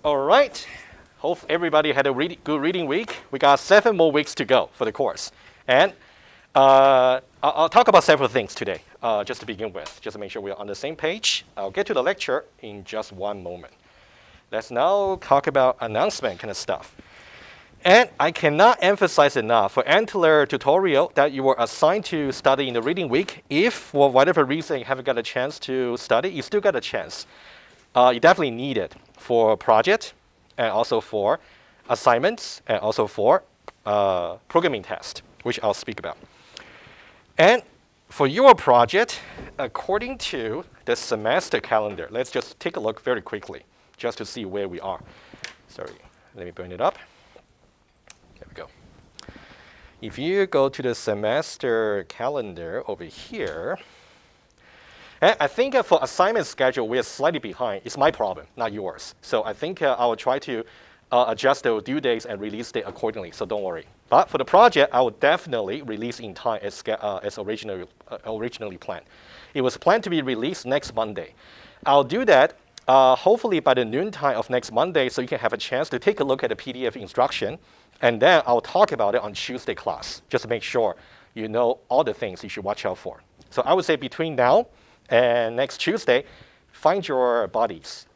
All right. Hope everybody had a good reading week. We got 7 more weeks to go for the course. And I'll talk about several things today, just to begin with, just to make sure we're on the same page. I'll get to the lecture in just one moment. Let's now talk about announcement kind of stuff. And I cannot emphasize enough for Antler tutorial that you were assigned to study in the reading week. If for whatever reason you haven't got a chance to study, you still got a chance. You definitely need it for project and also for assignments and also for programming test, which I'll speak about. And for your project, according to the semester calendar, let's just take a look very quickly just to see where we are. Sorry, let me bring it up. There we go. If you go to the semester calendar over here, and I think for assignment schedule, we are slightly behind. It's my problem, not yours. So I think I will try to adjust the due dates and release date accordingly, so don't worry. But for the project, I will definitely release in time as originally planned. It was planned to be released next Monday. I'll do that hopefully by the noontime of next Monday, so you can have a chance to take a look at the PDF instruction, and then I'll talk about it on Tuesday class, just to make sure you know all the things you should watch out for. So I would say between now and next Tuesday, find your buddies,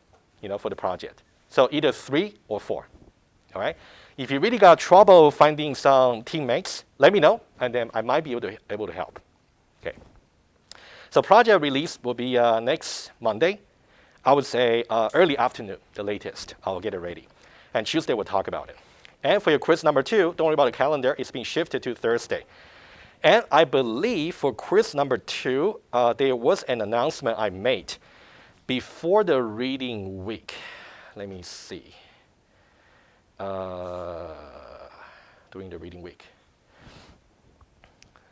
for the project. So either 3 or 4, all right? If you really got trouble finding some teammates, let me know, and then I might be able to help, okay? So project release will be next Monday. I would say early afternoon, the latest. I'll get it ready. And Tuesday, we'll talk about it. And for your quiz number 2, don't worry about the calendar. It's being shifted to Thursday. And I believe for quiz number 2, there was an announcement I made before the reading week. Let me see. During the reading week.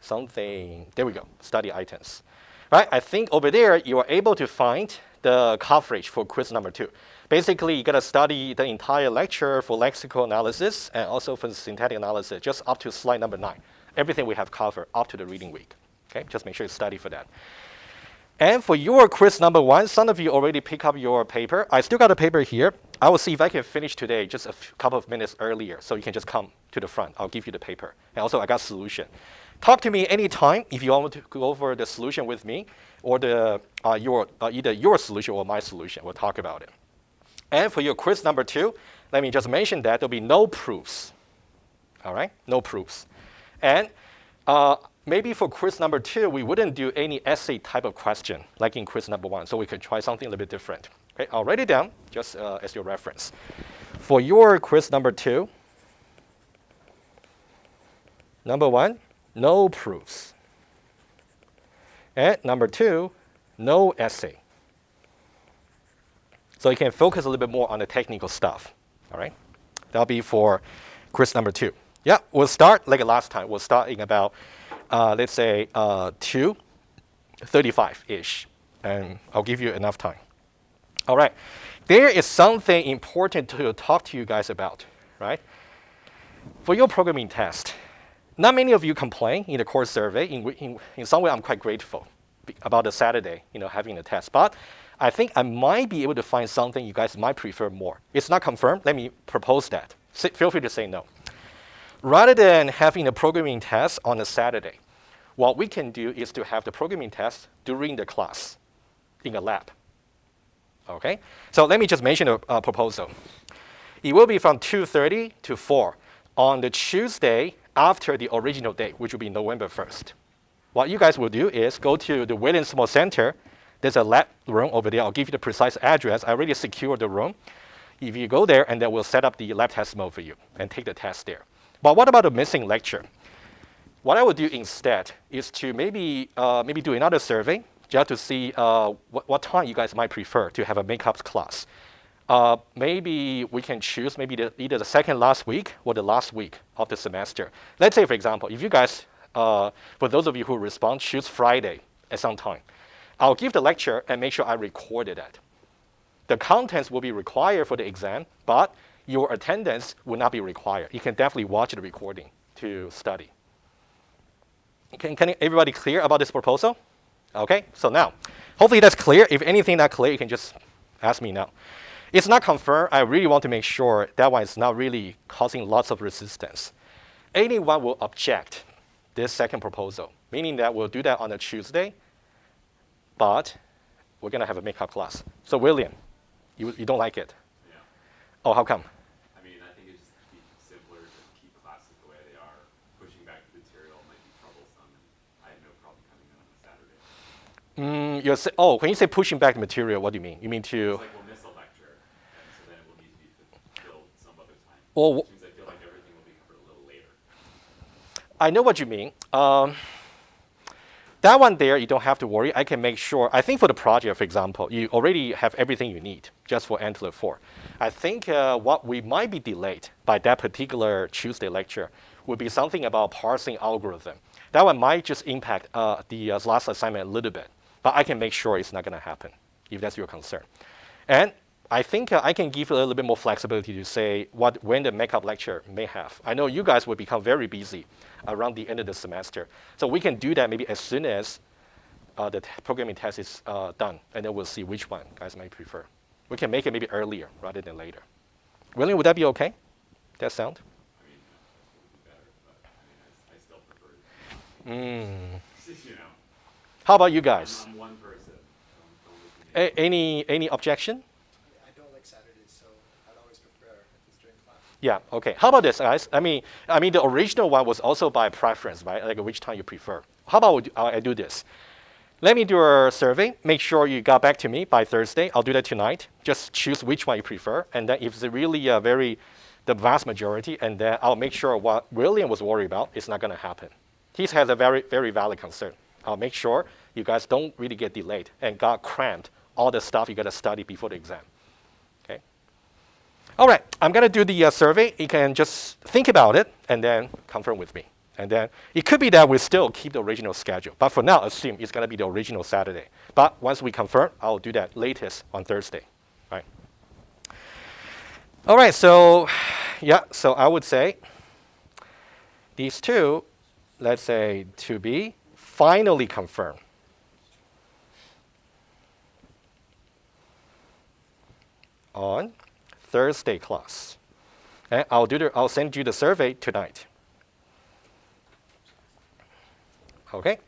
There we go, study items. Right, I think over there you are able to find the coverage for quiz number 2. Basically, you gotta study the entire lecture for lexical analysis and also for syntactic analysis, just up to slide number 9. Everything we have covered up to the reading week. Okay, just make sure you study for that. And for your quiz number 1, some of you already pick up your paper. I still got a paper here. I will see if I can finish today just a couple of minutes earlier, so you can just come to the front. I'll give you the paper. And also, I got solution. Talk to me anytime if you want to go over the solution with me, or either your solution or my solution. We'll talk about it. And for your quiz number 2, let me just mention that there'll be no proofs. All right, no proofs. And maybe for quiz number 2, we wouldn't do any essay type of question like in quiz number 1, so we could try something a little bit different. Okay, I'll write it down just as your reference. For your quiz number 2, number 1, no proofs. And number 2, no essay. So you can focus a little bit more on the technical stuff. All right, that'll be for quiz number 2. Yeah, we'll start like last time. We'll start in about, let's say, 2:35-ish, and I'll give you enough time. All right, there is something important to talk to you guys about, right? For your programming test, not many of you complain in the course survey. In some way, I'm quite grateful about the Saturday, having the test. But I think I might be able to find something you guys might prefer more. It's not confirmed. Let me propose that. Feel free to say no. Rather than having a programming test on a Saturday, what we can do is to have the programming test during the class in a lab. Okay? So let me just mention a proposal. It will be from 2:30 to 4 on the Tuesday after the original date, which will be November 1st. What you guys will do is go to the Williams Small Center. There's a lab room over there. I'll give you the precise address. I already secured the room. If you go there, and then we'll set up the lab test mode for you and take the test there. But what about the missing lecture? What I would do instead is to maybe do another survey just to see what time you guys might prefer to have a makeup class. Maybe we can choose either the second last week or the last week of the semester. Let's say, for example, if you guys, for those of you who respond, choose Friday at some time. I'll give the lecture and make sure I recorded that. The contents will be required for the exam, but your attendance will not be required. You can definitely watch the recording to study. Can everybody clear about this proposal? Okay, so now, hopefully that's clear. If anything not clear, you can just ask me now. It's not confirmed. I really want to make sure that one is not really causing lots of resistance. Anyone will object this second proposal, meaning that we'll do that on a Tuesday, but we're going to have a makeup class. So William, you don't like it? Yeah. Oh, how come? I mean, I think it's just be simpler to keep classes the way they are. Pushing back the material might be troublesome, and I have no problem coming in on a Saturday. When you say pushing back the material, what do you mean? You mean to? It's like we'll miss a lecture, and so then it will need to be filled some other time. Well, which means I feel like everything will be covered a little later. I know what you mean. That one there, you don't have to worry. I can make sure. I think for the project, for example, you already have everything you need just for Antler 4. I think what we might be delayed by that particular Tuesday lecture would be something about parsing algorithm. That one might just impact the last assignment a little bit, but I can make sure it's not going to happen if that's your concern. And I think I can give you a little bit more flexibility to say when the makeup lecture may have. I know you guys will become very busy around the end of the semester. So we can do that maybe as soon as the programming test is done, and then we'll see which one guys might prefer. We can make it maybe earlier rather than later. William, would that be okay? That sound? I mean, it would be better, but I still prefer it. You know. How about you guys? I'm one person. Don't look at me. Any objection? I don't like Saturdays, so I'd always prefer if it's during class. Yeah, okay. How about this, guys? I mean, the original one was also by preference, right? Like which time you prefer. How about I do this? Let me do a survey. Make sure you got back to me by Thursday. I'll do that tonight. Just choose which one you prefer. And then if it's really the vast majority, and then I'll make sure what William was worried about is not going to happen. He has a very, very valid concern. I'll make sure you guys don't really get delayed and got cramped all the stuff you got to study before the exam. Okay. All right, I'm going to do the survey. You can just think about it and then confirm with me. And then it could be that we still keep the original schedule. But for now, assume it's going to be the original Saturday. But once we confirm, I'll do that latest on Thursday. Right. All right, so yeah, so I would say these two, let's say to be finally confirmed. On Thursday class. And I'll send you the survey tonight. Okay,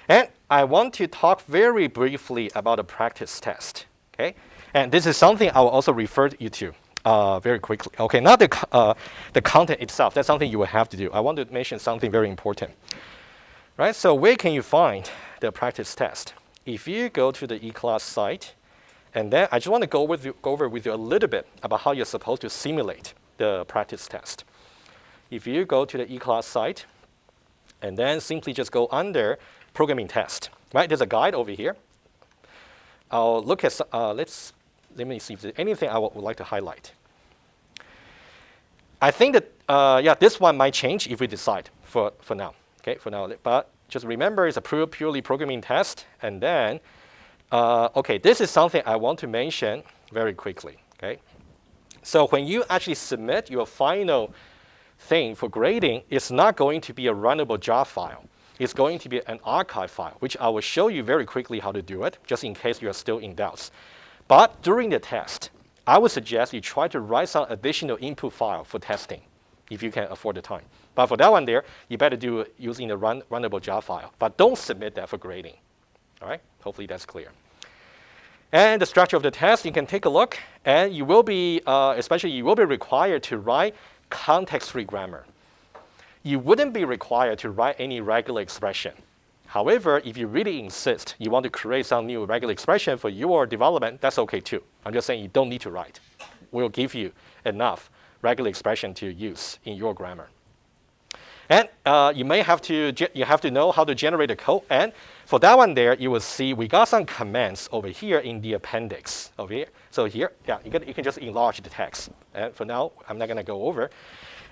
and I want to talk very briefly about a practice test. Okay, and this is something I will also refer you to very quickly. Okay, not the content itself. That's something you will have to do. I want to mention something very important. Right. So where can you find the practice test? If you go to the eClass site, and then I just want to go over with you a little bit about how you're supposed to simulate the practice test. If you go to the eClass site, and then simply just go under programming test, right? There's a guide over here. I'll look at, let me see if there's anything I would like to highlight. I think that, this one might change if we decide for now, okay, for now. But just remember it's a purely programming test. And then, okay, this is something I want to mention very quickly, okay? So when you actually submit your final thing for grading, it's not going to be a runnable jar file. It's going to be an archive file, which I will show you very quickly how to do it, just in case you are still in doubts. But during the test, I would suggest you try to write some additional input file for testing, if you can afford the time. But for that one there, you better do it using the runnable jar file. But don't submit that for grading. All right? Hopefully that's clear. And the structure of the test, you can take a look. And you will be, you will be required to write context-free grammar. You wouldn't be required to write any regular expression. However, if you really insist you want to create some new regular expression for your development, that's okay too. I'm just saying you don't need to write. We'll give you enough regular expression to use in your grammar. And you have to know how to generate a code. And for that one there, you will see we got some commands over here in the appendix over here. So here, yeah, you can just enlarge the text. And for now, I'm not going to go over.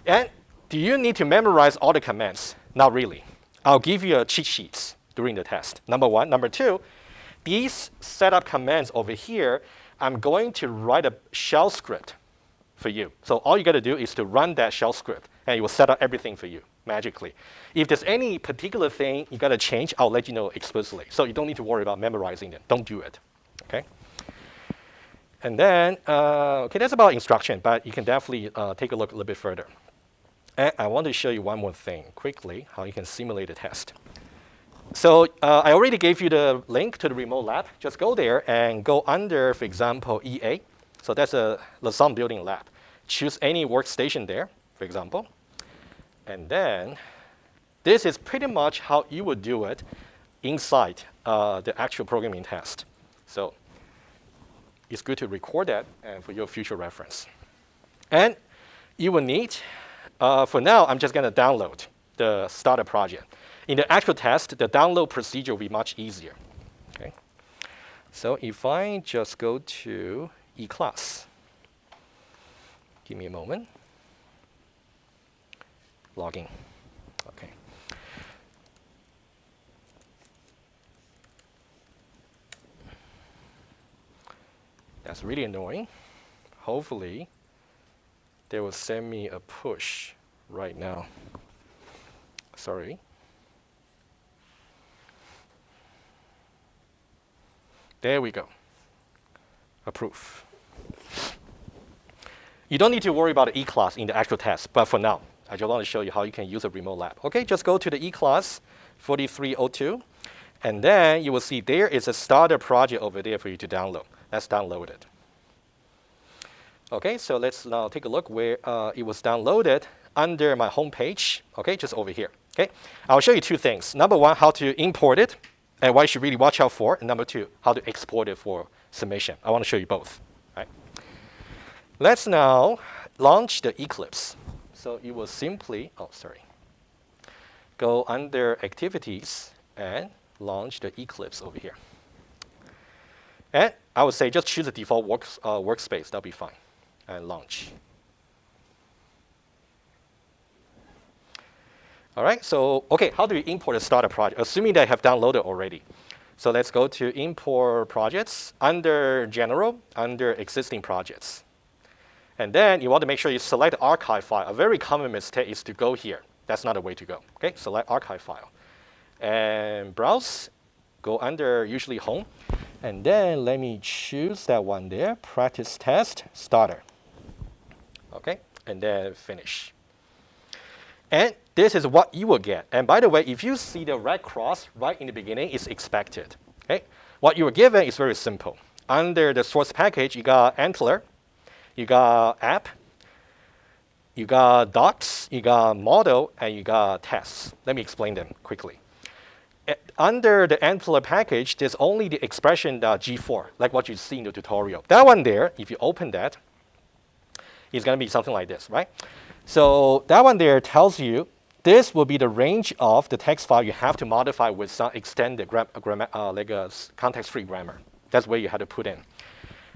And do you need to memorize all the commands? Not really. I'll give you cheat sheets during the test. Number one. Number two, these setup commands over here, I'm going to write a shell script for you. So all you got to do is to run that shell script, and it will set up everything for you magically. If there's any particular thing you got to change, I'll let you know explicitly. So you don't need to worry about memorizing it. Don't do it. Okay? And then, okay, that's about instruction, but you can definitely take a look a little bit further. And I want to show you one more thing quickly, how you can simulate a test. So I already gave you the link to the remote lab. Just go there and go under, for example, EA. So that's the Sum Building Lab. Choose any workstation there, for example. And then this is pretty much how you would do it inside the actual programming test. So it's good to record that and for your future reference. And you will need, for now, I'm just going to download the starter project. In the actual test, the download procedure will be much easier. Okay. So if I just go to eClass, give me a moment. Logging. Okay. That's really annoying. Hopefully, they will send me a push right now. Sorry. There we go. Approve. You don't need to worry about the eClass in the actual test, but for now, I just want to show you how you can use a remote lab. Okay, just go to the EECS4302, and then you will see there is a starter project over there for you to download. Let's download it. Okay, so let's now take a look where it was downloaded under my home page. Okay, just over here. Okay, I'll show you two things. Number one, how to import it, and what you should really watch out for. And number two, how to export it for submission. I want to show you both. Right. Let's now launch the Eclipse. So you will simply, go under Activities and launch the Eclipse over here. And I would say just choose the default workspace. That'll be fine. And launch. All right, so, okay, how do you import a starter project? Assuming that I have downloaded already. So let's go to Import Projects, under General, under Existing Projects. And then you want to make sure you select the archive file. A very common mistake is to go here. That's not the way to go. Okay, select archive file. And browse, go under usually Home. And then let me choose that one there, PracticeTest Starter. Okay, and then finish. And this is what you will get. And by the way, if you see the red cross right in the beginning, it's expected. Okay? What you were given is very simple. Under the source package, you got Antler, you got App, you got Docs, you got Model, and you got Tests. Let me explain them quickly. Under the Antler package, there's only the expression G4, like what you see in the tutorial. That one there, if you open that, it's going to be something like this, right? So that one there tells you this will be the range of the text file you have to modify with some extended like a context-free grammar. That's where you have to put in.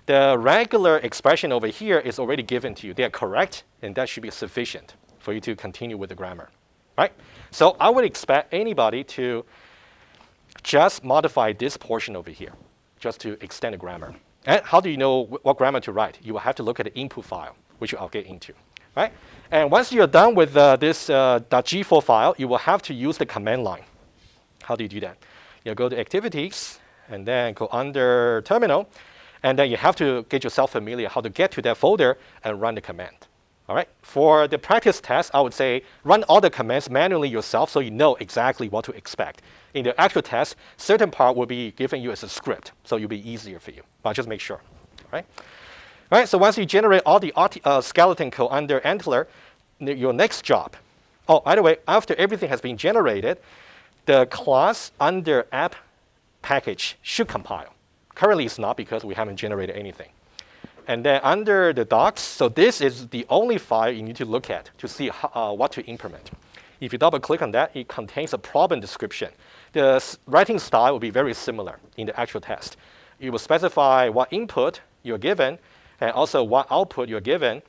The regular expression over here is already given to you. They are correct, and that should be sufficient for you to continue with the grammar, right? So I would expect anybody to just modify this portion over here, just to extend the grammar. And how do you know what grammar to write? You will have to look at the input file, which I'll get into, right? And once you're done with this .g4 file, you will have to use the command line. How do you do that? You go to Activities, and then go under Terminal, and then you have to get yourself familiar how to get to that folder and run the command. All right? For the practice test, I would say run all the commands manually yourself so you know exactly what to expect. In the actual test, certain part will be given you as a script, so it'll be easier for you. But just make sure. All right? All right, so once you generate all the skeleton code under Antler, your next job. Oh, by the way, after everything has been generated, the class under app package should compile. Currently, it's not because we haven't generated anything. And then under the docs, so this is the only file you need to look at to see what to implement. If you double click on that, it contains a problem description. The writing style will be very similar in the actual test. You will specify what input you're given, and also what output you're given,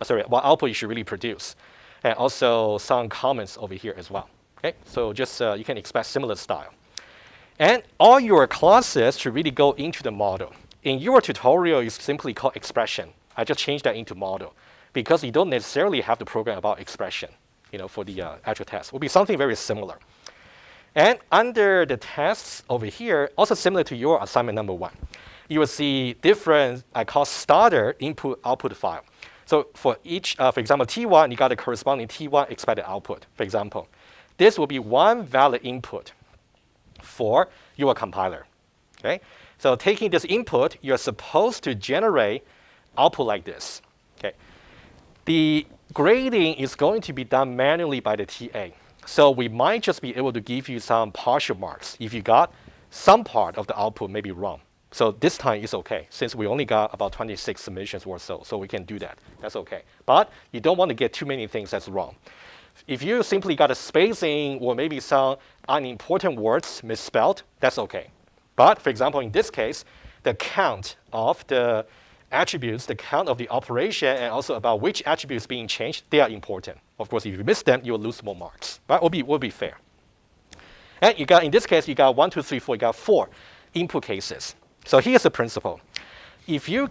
what output you should really produce. And also some comments over here as well. Okay, so just you can expect similar style. And all your classes should really go into the model. In your tutorial, it's simply called expression. I just changed that into model because you don't necessarily have to program about expression, for the actual test. It will be something very similar. And under the tests over here, also similar to your assignment number 1, you will see different, I call starter input-output file. So for each, for example, T1, you got a corresponding T1 expected output, for example. This will be one valid input for your compiler, okay? So taking this input, you're supposed to generate output like this, okay? The grading is going to be done manually by the TA. So we might just be able to give you some partial marks if you got some part of the output maybe wrong. So this time it's okay, since we only got about 26 submissions or so we can do that. That's okay. But you don't want to get too many things that's wrong. If you simply got a spacing or maybe some unimportant words misspelled, that's okay. But for example, in this case, the count of the attributes, the count of the operation, and also about which attributes being changed, they are important. Of course, if you miss them, you'll lose more marks. But will be fair. And you got, in this case, you got 1, 2, 3, 4, you got 4 input cases. So here's the principle. If your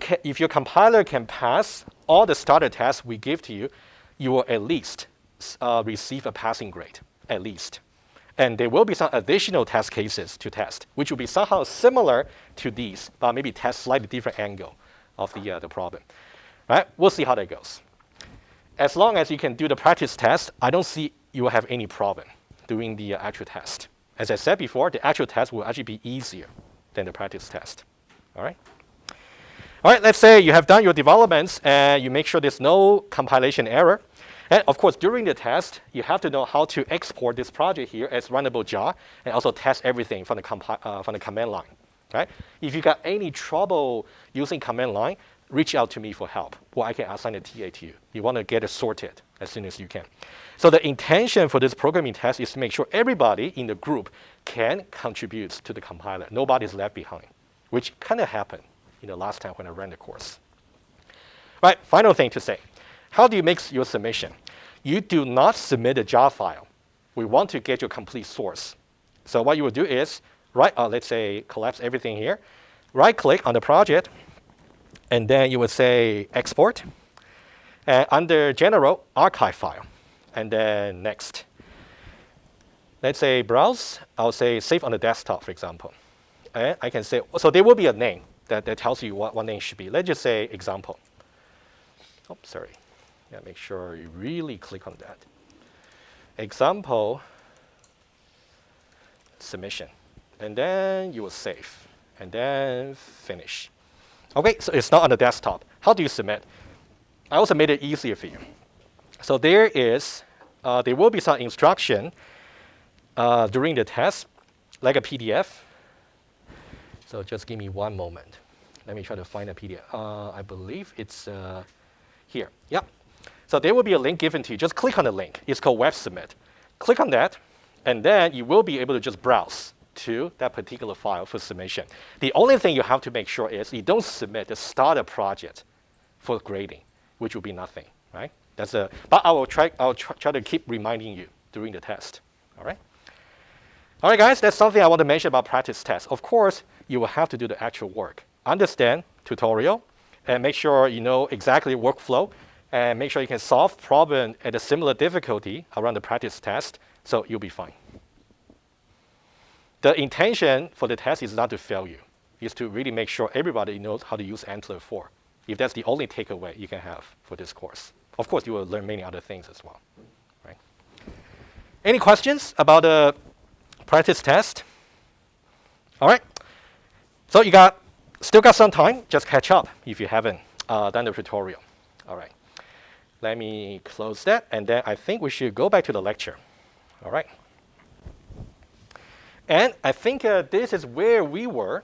compiler can pass all the starter tests we give to you, you will at least receive a passing grade, at least. And there will be some additional test cases to test, which will be somehow similar to these, but maybe test slightly different angle of the problem. Right? We'll see how that goes. As long as you can do the practice test, I don't see you will have any problem doing the actual test. As I said before, the actual test will actually be easier than the practice test. All right? All right, let's say you have done your developments and you make sure there's no compilation error. And of course, during the test, you have to know how to export this project here as runnable jar and also test everything from the command line. Right? If you got any trouble using command line, reach out to me for help, or I can assign a TA to you. You want to get it sorted as soon as you can. So the intention for this programming test is to make sure everybody in the group can contribute to the compiler. Nobody's left behind, which kind of happened last time when I ran the course. Right, final thing to say. How do you make your submission? You do not submit a jar file. We want to get your complete source. So what you will do is, let's say collapse everything here, right-click on the project, and then you would say export, and under general, archive file, and then next. Let's say browse, I'll say save on the desktop, for example. And I can say, so there will be a name that tells you what name should be. Let's just say example. Oh, sorry. Yeah, make sure you really click on that. Example submission. And then you will save, and then finish. Okay, so it's not on the desktop. How do you submit? I also made it easier for you. So there will be some instruction during the test, like a PDF. So just give me one moment. Let me try to find a PDF. I believe it's here. Yep. So there will be a link given to you. Just click on the link. It's called Web Submit. Click on that, and then you will be able to just browse to that particular file for submission. The only thing you have to make sure is you don't submit the starter project for grading, which will be nothing, right? But I'll try to keep reminding you during the test, all right? All right, guys, that's something I want to mention about practice test. Of course, you will have to do the actual work. Understand tutorial, and make sure you know exactly workflow, and make sure you can solve problem at a similar difficulty around the practice test, so you'll be fine. The intention for the test is not to fail you. It's to really make sure everybody knows how to use Antler 4. If that's the only takeaway you can have for this course. Of course, you will learn many other things as well. Right? Any questions about the practice test? All right. So you still got some time. Just catch up if you haven't done the tutorial. All right. Let me close that, and then I think we should go back to the lecture. All right. And I think this is where we were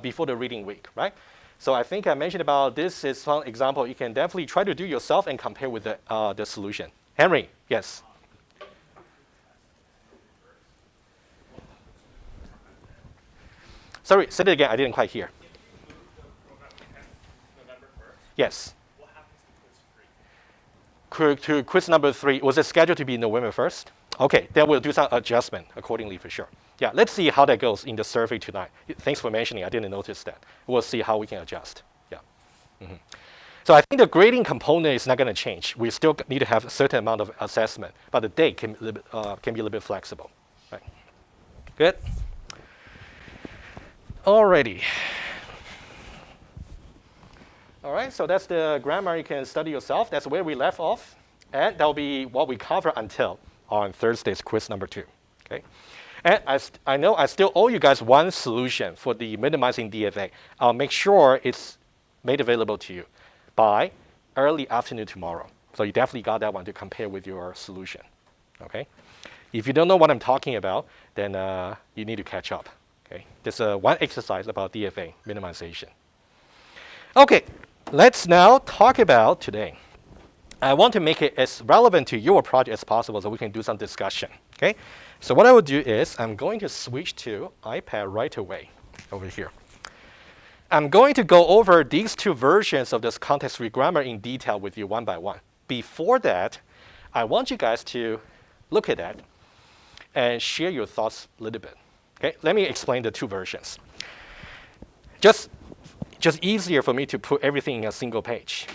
before the reading week, right? So I think I mentioned about this is one example you can definitely try to do yourself and compare with the solution. Henry, yes? Sorry, say it again. I didn't quite hear. If you move the program to November 1st, yes. what happens to quiz 3? To quiz number 3, was it scheduled to be November 1st? Okay, then we'll do some adjustment accordingly for sure. Yeah, let's see how that goes in the survey tonight. Thanks for mentioning. I didn't notice that. We'll see how we can adjust. Yeah. Mm-hmm. So I think the grading component is not going to change. We still need to have a certain amount of assessment, but the date can be a little bit flexible. Right. Good. Alrighty. All right, so that's the grammar you can study yourself. That's where we left off. And that'll be what we cover until on Thursday's quiz number 2. Okay. And I know I still owe you guys one solution for the minimizing DFA. I'll make sure it's made available to you by early afternoon tomorrow. So you definitely got that one to compare with your solution. Okay. If you don't know what I'm talking about, then you need to catch up. Okay. There's one exercise about DFA minimization. Okay. Let's now talk about today. I want to make it as relevant to your project as possible so we can do some discussion. Okay? So what I will do is I'm going to switch to iPad right away over here. I'm going to go over these 2 versions of this context-free grammar in detail with you one by one. Before that, I want you guys to look at that and share your thoughts a little bit. Okay? Let me explain the 2 versions. Just easier for me to put everything in a single page.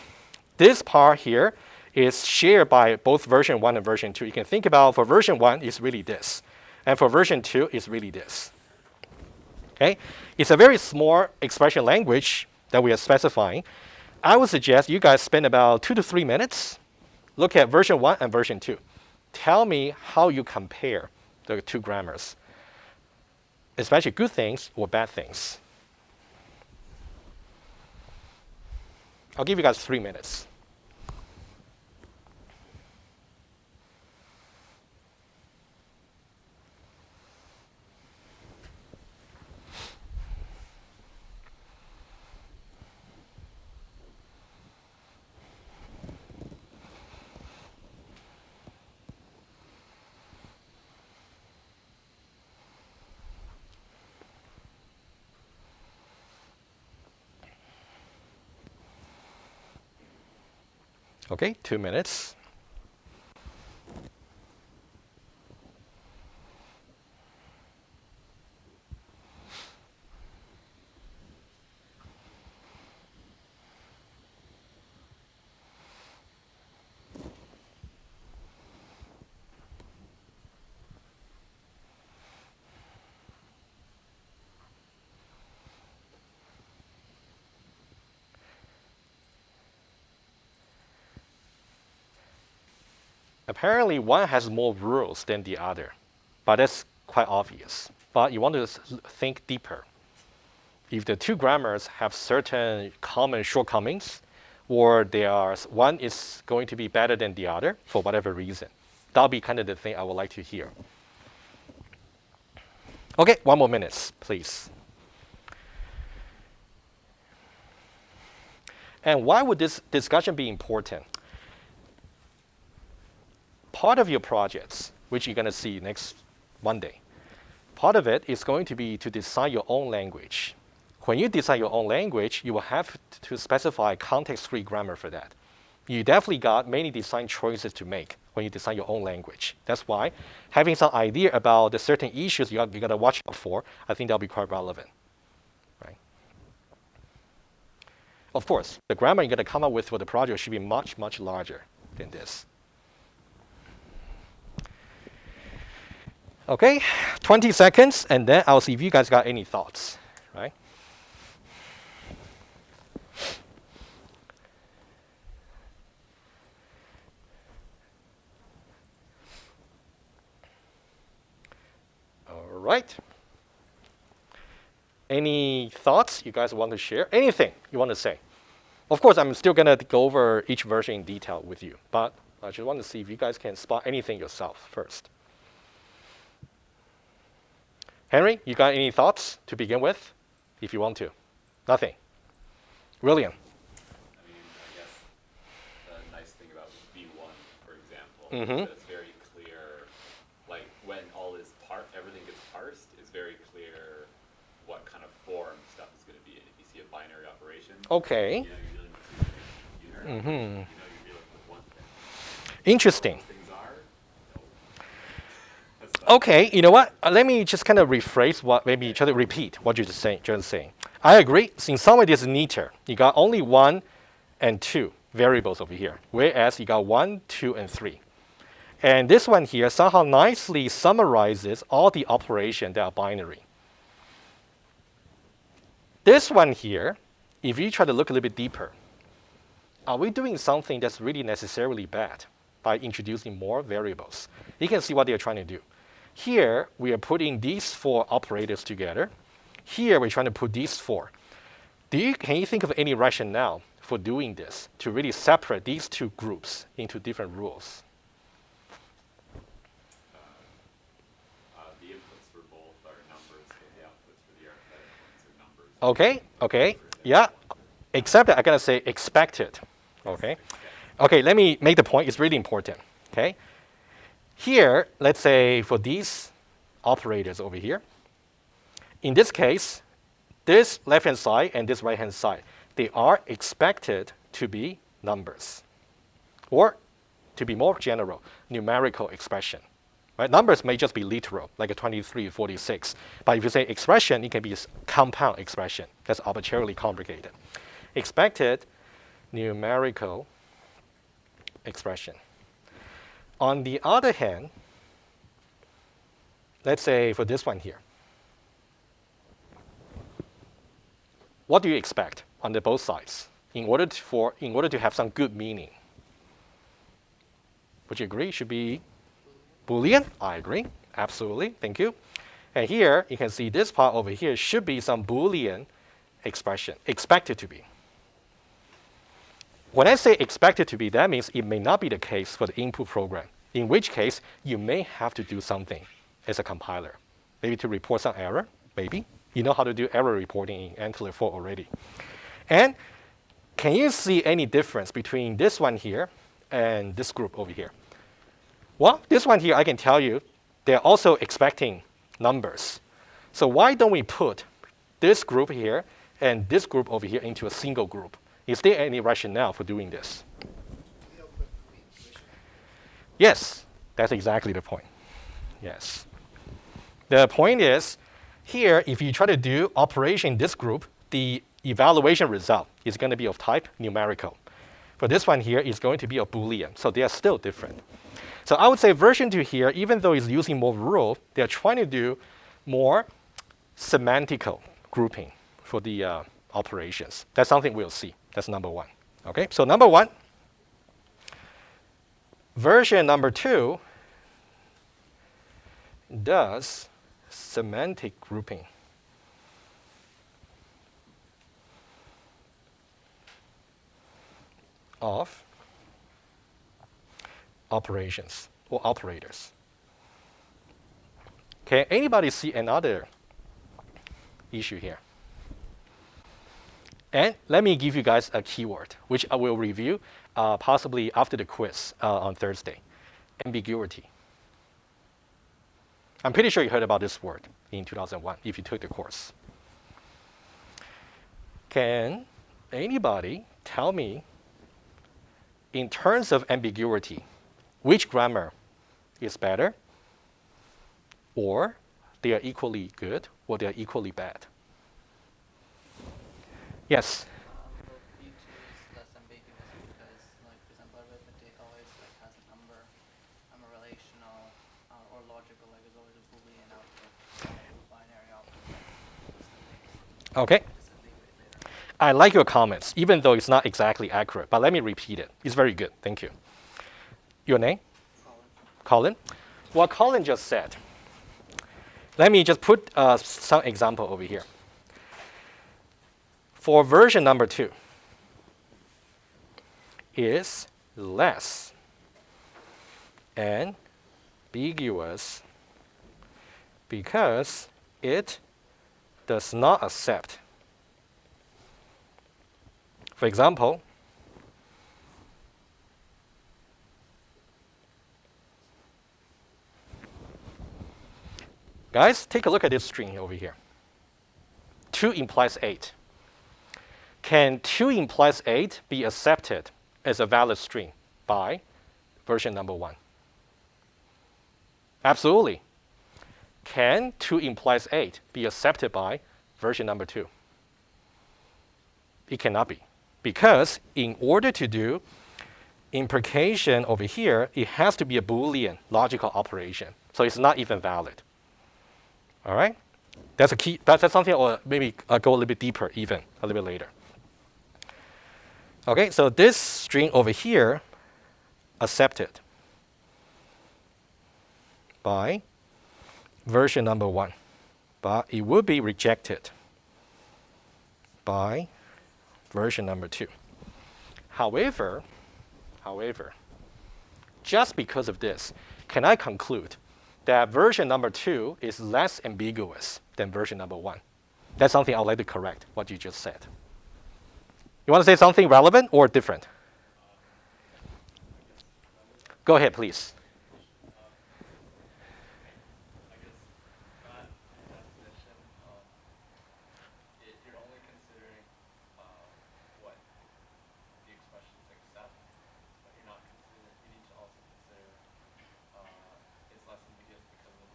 This part here is shared by both version 1 and version 2. You can think about for version 1 is really this. And for version 2 is really this. Okay? It's a very small expression language that we are specifying. I would suggest you guys spend about 2 to 3 minutes. Look at version 1 and version 2. Tell me how you compare the 2 grammars, especially good things or bad things. I'll give you guys 3 minutes. Okay, 2 minutes. Apparently, one has more rules than the other, but that's quite obvious. But you want to think deeper. If the 2 grammars have certain common shortcomings, or one is going to be better than the other for whatever reason, that'll be kind of the thing I would like to hear. Okay, 1 more minute, please. And why would this discussion be important? Part of your projects, which you're going to see next Monday, part of it is going to be to design your own language. When you design your own language, you will have to specify context-free grammar for that. You definitely got many design choices to make when you design your own language. That's why having some idea about the certain issues you got to watch out for, I think that'll be quite relevant. Right? Of course, the grammar you're going to come up with for the project should be much, much larger than this. Okay, 20 seconds, and then I'll see if you guys got any thoughts, right? All right. Any thoughts you guys want to share? Anything you want to say? Of course, I'm still going to go over each version in detail with you, but I just want to see if you guys can spot anything yourself first. Henry, you got any thoughts to begin with, if you want to? Nothing. William? I mean, I guess the nice thing about V1, for example, is that it's very clear, like when all is everything gets parsed, it's very clear what kind of form stuff is going to be in. If you see a binary operation, okay. You know you're dealing with 2 things. You know you're dealing with 1 thing. Interesting. Okay, you know what? Let me just kind of rephrase maybe try to repeat what you're just saying. I agree. In some way, this is neater. You got only 1 and 2 variables over here, whereas you got 1, 2, and 3. And this one here somehow nicely summarizes all the operations that are binary. This one here, if you try to look a little bit deeper, are we doing something that's really necessarily bad by introducing more variables? You can see what they're trying to do. Here, we are putting these 4 operators together. Here, we're trying to put these 4. Can you think of any rationale for doing this to really separate these 2 groups into different rules? The inputs for both are numbers, but the outputs for the arithmetic ones are numbers. Okay, yeah. Except that I'm going to say expected. Okay. Okay, let me make the point. It's really important. Okay. Here, let's say for these operators over here, in this case, this left-hand side and this right-hand side, they are expected to be numbers. Or, to be more general, numerical expression. Right? Numbers may just be literal, like a 23, 46. But if you say expression, it can be a compound expression. That's arbitrarily complicated. Expected numerical expression. On the other hand, let's say for this one here, what do you expect on the both sides in order to have some good meaning? Would you agree? It should be Boolean? I agree. Absolutely. Thank you. And here, you can see this part over here should be some Boolean expression, expected to be. When I say expected to be, that means it may not be the case for the input program, in which case you may have to do something as a compiler. Maybe to report some error, maybe. You know how to do error reporting in Angular 4 already. And can you see any difference between this one here and this group over here? Well, this one here, I can tell you, they're also expecting numbers. So why don't we put this group here and this group over here into a single group? Is there any rationale for doing this? Yes, that's exactly the point. Yes. The point is, here, if you try to do operation in this group, the evaluation result is going to be of type numerical. For this one here, it's going to be a Boolean. So they are still different. So I would say version 2 here, even though it's using more rule, they're trying to do more semantical grouping for the operations. That's something we'll see. That's number 1. Okay, so number 1, version number 2 does semantic grouping. Of operations or operators. Can anybody see another issue here? And let me give you guys a keyword, which I will review possibly after the quiz on Thursday. Ambiguity. I'm pretty sure you heard about this word in 2001 if you took the course. Can anybody tell me, in terms of ambiguity, which grammar is better, or they are equally good, or they are equally bad? Yes? V2 is less ambiguous because, like, for example, arithmetic always has a number, a relational, or logical, like there's always a Boolean output, binary output. Okay. I like your comments, even though it's not exactly accurate, but let me repeat it. It's very good. Thank you. Your name? Colin. What Colin just said. Let me just put some example over here. For version number 2 is less ambiguous because it does not accept. For example, guys, take a look at this string over here. 2 implies 8. Can 2 implies 8 be accepted as a valid string by version number 1? Absolutely. Can 2 implies 8 be accepted by version number 2? It cannot be. Because in order to do implication over here, it has to be a Boolean logical operation. So it's not even valid. All right? That's a key. That's something I'll maybe go a little bit deeper even a little bit later. Okay, so this string over here accepted by version number 1, but it will be rejected by version number 2. However, just because of this, can I conclude that version number 2 is less ambiguous than version number 1? That's something I would like to correct what you just said. You want to say something relevant or different? Go ahead, please. I guess that definition, you're only considering what the expressions accept, but you're not considering, you need to also consider it's less ambiguous because of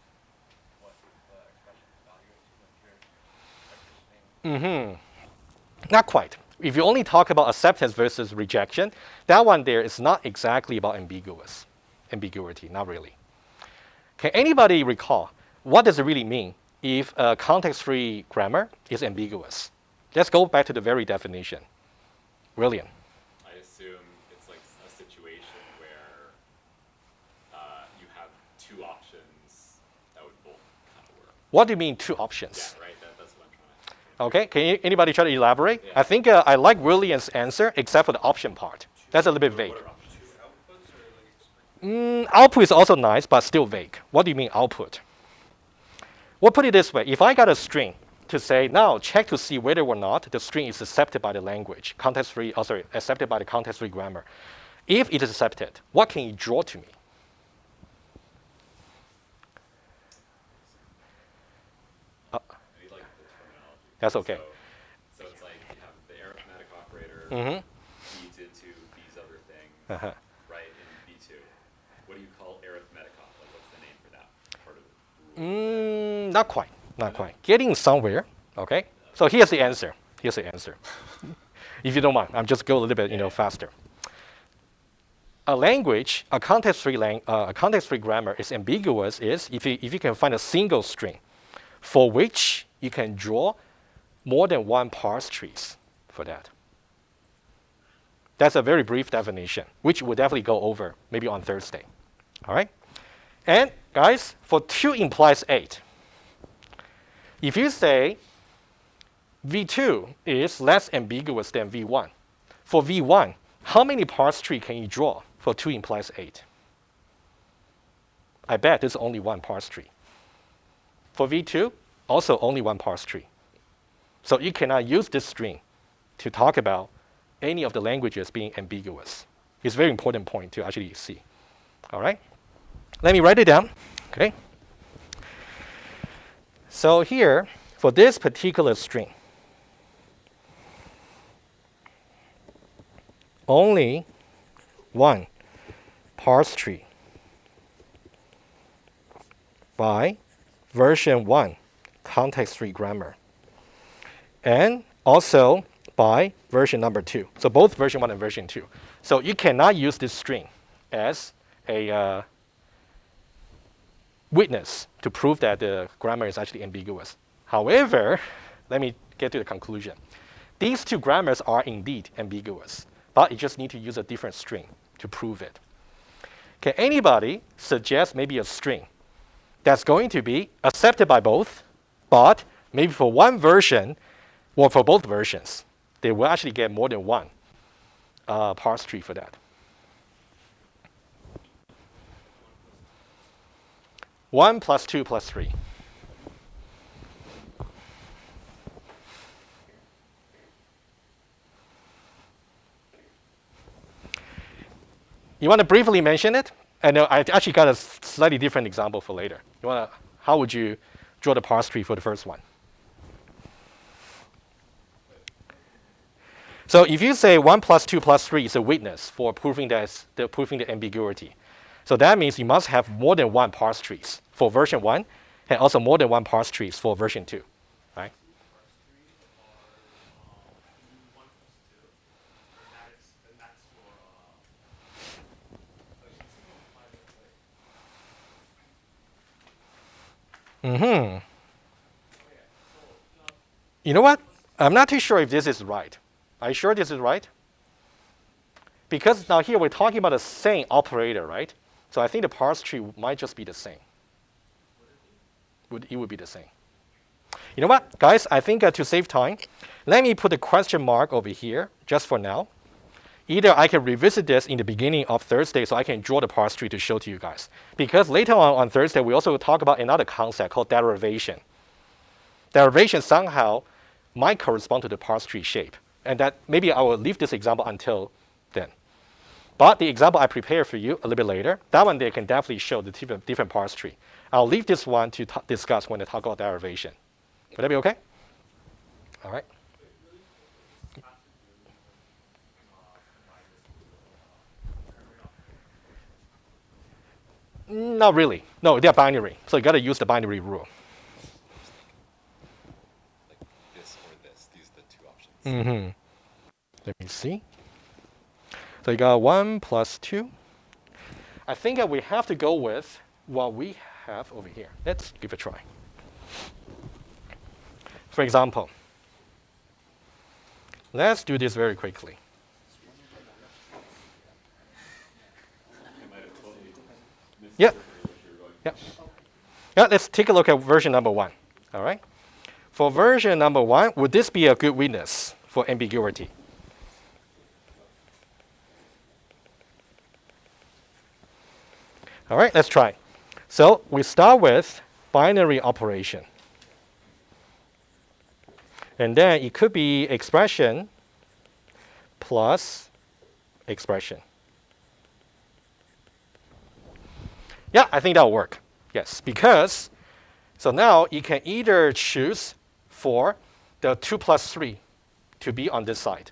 what the expression is evaluated to, like you're partitioning. Not quite. If you only talk about acceptance versus rejection, that one there is not exactly about ambiguity, not really. Can anybody recall what does it really mean if a context-free grammar is ambiguous? Let's go back to the very definition. William. I assume it's like a situation where you have two options that would both kind of work. What do you mean two options? Yeah, right. That's what I'm trying to. Okay, can anybody try to elaborate? Yeah. I think I like William's answer except for the option part. That's a little bit vague. What are options? Output is also nice, but still vague. What do you mean output? Well, put it this way. If I got a string to say, now check to see whether or not the string is accepted by the language, accepted by the context-free grammar. If it is accepted, what can you draw to me? I need like the terminology. That's okay. So it's like you have the arithmetic operator feeds into these other things, right? In V2, what do you call arithmetic operator? Like, what's the name for that part of the rule? Not quite. Not quite. Getting somewhere. Okay. So here's the answer. If you don't mind, I'm just go a little bit, faster. A language, a context-free grammar is ambiguous is if you can find a single string for which you can draw more than one parse trees for that. That's a very brief definition, which we'll definitely go over maybe on Thursday. All right? And guys, for 2 implies 8. If you say V2 is less ambiguous than V1, for V1, how many parse tree can you draw for 2 implies 8? I bet there's only one parse tree. For V2, also only one parse tree. So you cannot use this string to talk about any of the languages being ambiguous. It's a very important point to actually see. All right? Let me write it down. Okay? So here, for this particular string, only one parse tree by version 1 context-free grammar, and also by version number 2. So both version 1 and version 2. So you cannot use this string as a witness to prove that the grammar is actually ambiguous. However, let me get to the conclusion. These 2 grammars are indeed ambiguous, but you just need to use a different string to prove it. Can anybody suggest maybe a string that's going to be accepted by both, but maybe for one version, or for both versions, they will actually get more than one parse tree for that? 1 plus 2 plus 3. You want to briefly mention it? I know I actually got a slightly different example for later. How would you draw the parse tree for the first one? So if you say 1 plus 2 plus 3 is a witness for proving the ambiguity, so that means you must have more than one parse trees for version 1, and also more than one parse trees for version 2, right? You know what? I'm not too sure if this is right. Are you sure this is right? because now here we're talking about the same operator, right? So I think the parse tree might just be the same. It would be the same. You know what, guys? I think to save time, let me put a question mark over here just for now. Either I can revisit this in the beginning of Thursday so I can draw the parse tree to show to you guys. Because later on Thursday, we also talk about another concept called derivation. Derivation somehow might correspond to the parse tree shape. And that maybe I will leave this example until then. But the example I prepared for you a little bit later, that one there can definitely show the different parse tree. I'll leave this one to discuss when I talk about derivation. Would that be okay? All right. Not really. No, they're binary. So you got to use the binary rule. Like this or this. These are the two options. Let me see. So you got 1 plus 2. I think that we have to go with what we have over here. Let's give it a try. For example, let's do this very quickly. Yeah. Yeah, let's take a look at version number 1. All right. For version number 1, would this be a good witness for ambiguity? All right, let's try. So we start with binary operation. And then it could be expression plus expression. Yeah, I think that'll work. Yes, because so now you can either choose for the 2 plus 3 to be on this side,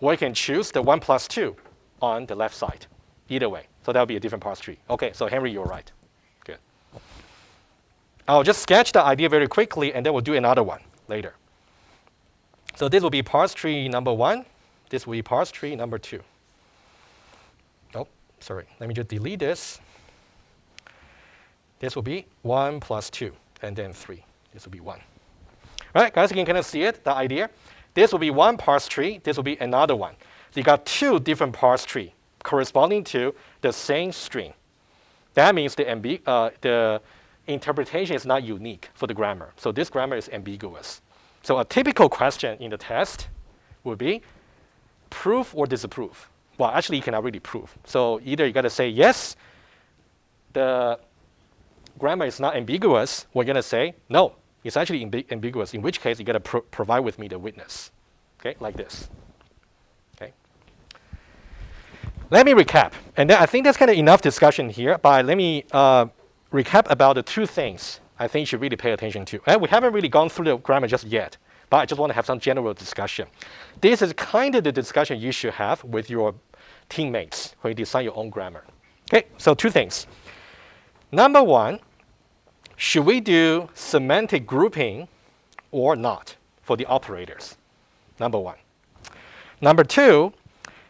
or you can choose the 1 plus 2 on the left side. Either way. So that'll be a different parse tree. Okay, so Henry, you're right. Good. I'll just sketch the idea very quickly, and then we'll do another one later. So this will be parse tree number 1. This will be parse tree number 2. Oh, sorry. Let me just delete this. This will be 1 plus 2, and then 3. This will be 1. All right, guys, you can kind of see it, the idea. This will be one parse tree. This will be another one. So you got two different parse tree corresponding to the same string. That means the interpretation is not unique for the grammar. So this grammar is ambiguous. So a typical question in the test would be prove or disapprove. Well, actually, you cannot really prove. So either you got to say, yes, the grammar is not ambiguous, or you're going to say, no, it's actually ambiguous, in which case you got to provide with me the witness. Okay, like this. Okay. Let me recap. And then I think that's kind of enough discussion here, but let me recap about the two things I think you should really pay attention to. And we haven't really gone through the grammar just yet, but I just want to have some general discussion. This is kind of the discussion you should have with your teammates when you design your own grammar. Okay, so two things. Number one, should we do semantic grouping or not for the operators? Number one. Number two,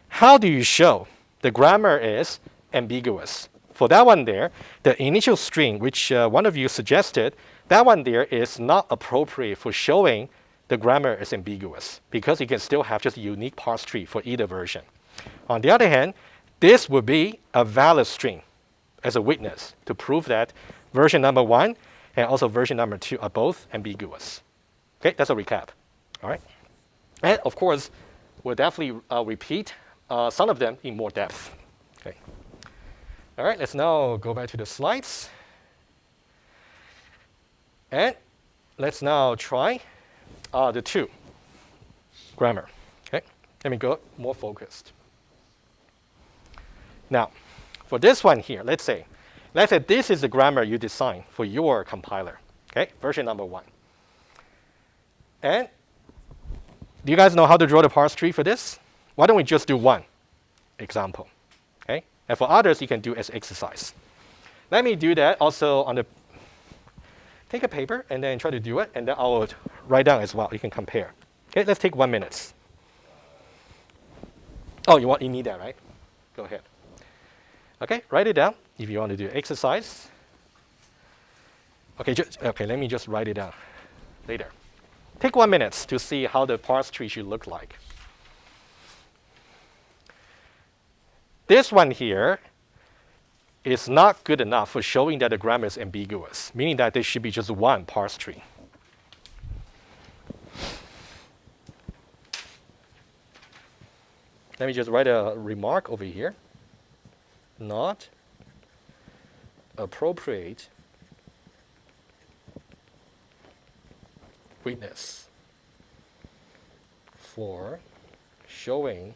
how do you show the grammar is ambiguous? For that one there, the initial string, which one of you suggested, that one there is not appropriate for showing the grammar is ambiguous because you can still have just a unique parse tree for either version. On the other hand, this would be a valid string as a witness to prove that version number one and also version number two are both ambiguous. Okay, that's a recap. All right. And of course, we'll definitely repeat some of them in more depth. Okay. All right, let's now go back to the slides. And let's now try the two grammar. Okay, let me go more focused. Now, for this one here, let's say this is the grammar you design for your compiler. Okay, version number one. And do you guys know how to draw the parse tree for this? Why don't we just do one example? Okay, and for others, you can do as exercise. Let me do that also on the. Take a paper and then try to do it, and then I'll write down as well. You can compare. Okay, let's take 1 minute. Oh, you need that, right? Go ahead. Okay, write it down if you want to do exercise. Okay, let me just write it down later. Take 1 minute to see how the parse tree should look like. this one here is not good enough for showing that the grammar is ambiguous, meaning that there should be just one parse tree. Let me just write a remark over here. Not appropriate witness for showing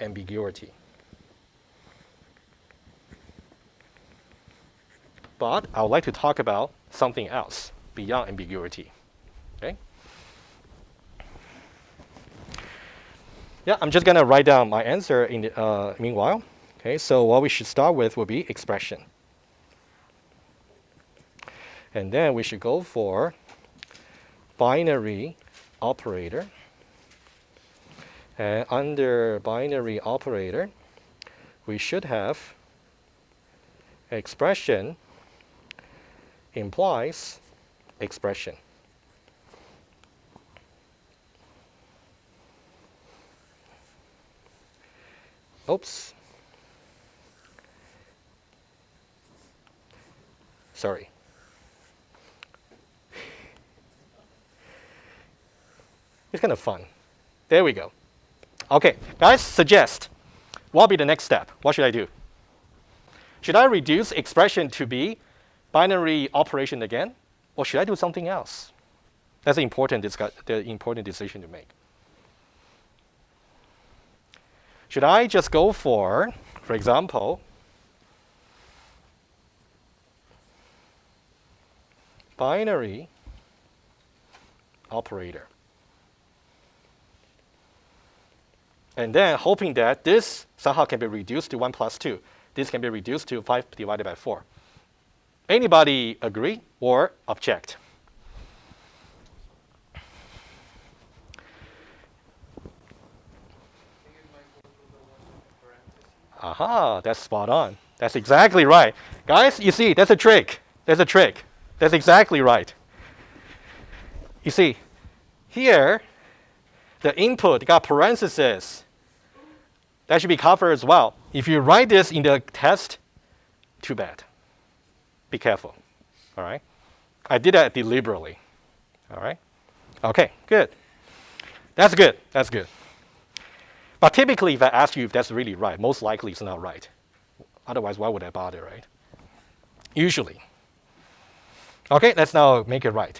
ambiguity. But I would like to talk about something else beyond ambiguity. Okay? Yeah, I'm just going to write down my answer in the meanwhile. Okay, so what we should start with will be expression. And then we should go for binary operator. And under binary operator, we should have expression implies expression. Oops. Sorry. It's kind of fun. There we go. Okay, guys, suggest. What will be the next step? What should I do? Should I reduce expression to be binary operation again? Or should I do something else? That's the important decision to make. Should I just go for example, binary operator? And then hoping that this somehow can be reduced to 1 plus 2. This can be reduced to 5 divided by 4. Anybody agree or object? Aha, that's spot on. That's exactly right. Guys, you see, that's a trick. That's a trick. That's exactly right. You see, here, the input got parentheses. That should be covered as well. If you write this in the test, too bad. Be careful. All right? I did that deliberately. All right? Okay, good. That's good. That's good. But typically, if I ask you if that's really right, most likely it's not right. Otherwise, why would I bother, right? Usually. Okay, let's now make it right.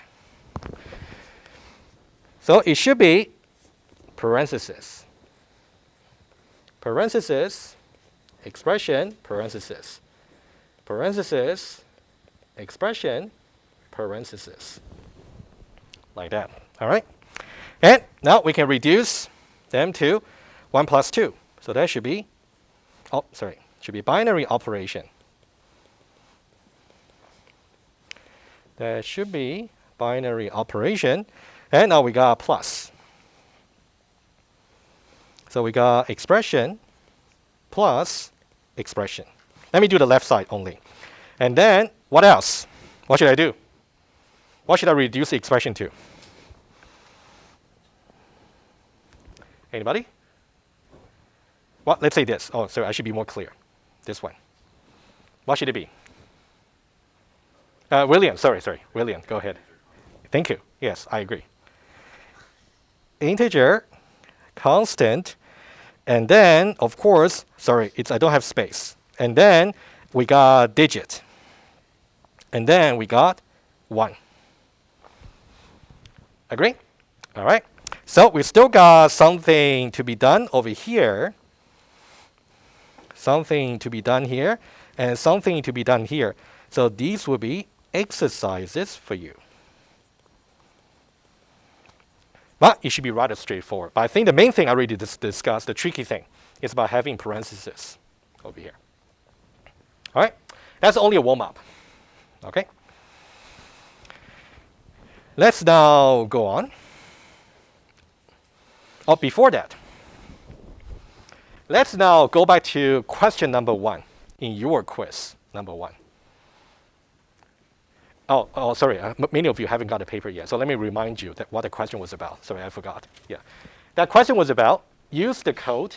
So it should be parenthesis. Parenthesis, expression, parenthesis. Parenthesis, expression, parenthesis. Like that. All right? And now we can reduce them to 1 plus 2. So that should be, should be binary operation. That should be binary operation. And now we got plus. So we got expression plus expression. Let me do the left side only. And then what else? What should I do? What should I reduce the expression to? Anybody? Well, let's say this. Oh, sorry, I should be more clear. This one. What should it be? William, sorry. William, go ahead. Thank you. Yes, I agree. Integer, constant, and then, of course, I don't have space. And then we got digit. And then we got 1. Agree? All right. So we still got something to be done over here. Something to be done here. And something to be done here. So these will be exercises for you. But it should be rather straightforward. But I think the main thing I already discussed, the tricky thing, is about having parentheses over here. All right? That's only a warm-up. Okay? Let's now go on. Oh, before that, let's now go back to question number 1 in your quiz, number 1. Oh, sorry. Many of you haven't got a paper yet. So let me remind you that what the question was about. Sorry, I forgot. Yeah. That question was about use the code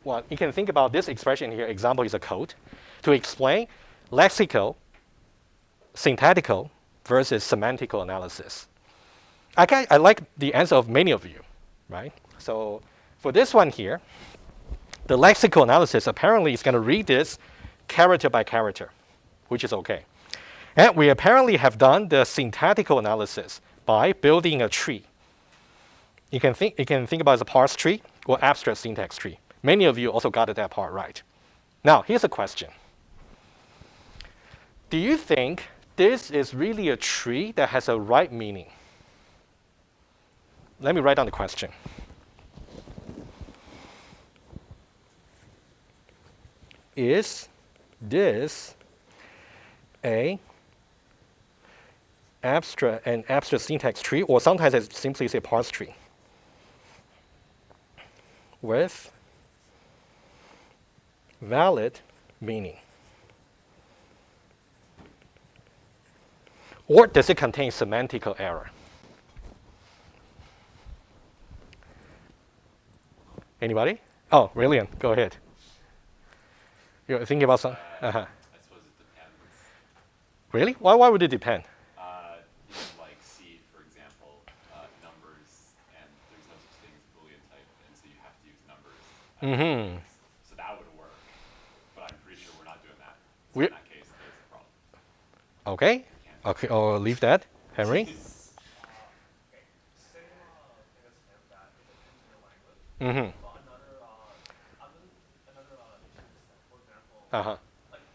well, you can think about this expression here. Example is a code to explain lexical, syntactical versus semantical analysis. I like the answer of many of you, right? So for this one here, the lexical analysis apparently is going to read this character by character, which is okay. And we apparently have done the syntactical analysis by building a tree. You can think about it as a parse tree or abstract syntax tree. Many of you also got that part right. Now, here's a question. Do you think this is really a tree that has a right meaning? Let me write down the question. Is this an abstract syntax tree, or sometimes it's simply say parse tree with valid meaning? Or does it contain semantical error? Anybody? Oh, brilliant. Go ahead. You're thinking about some? I suppose it depends. Really? Why would it depend? Like C, for example, numbers, and there's no such thing as Boolean type, and so you have to use numbers. Mm-hmm. So that would work, but I'm pretty sure we're not doing that. So We- in that case, there's a problem. Okay. Okay. I'll leave that. Henry? Okay. Same thing as him that it depends on your language. Mm-hmm. But another issue is that, for example, Uh-huh. like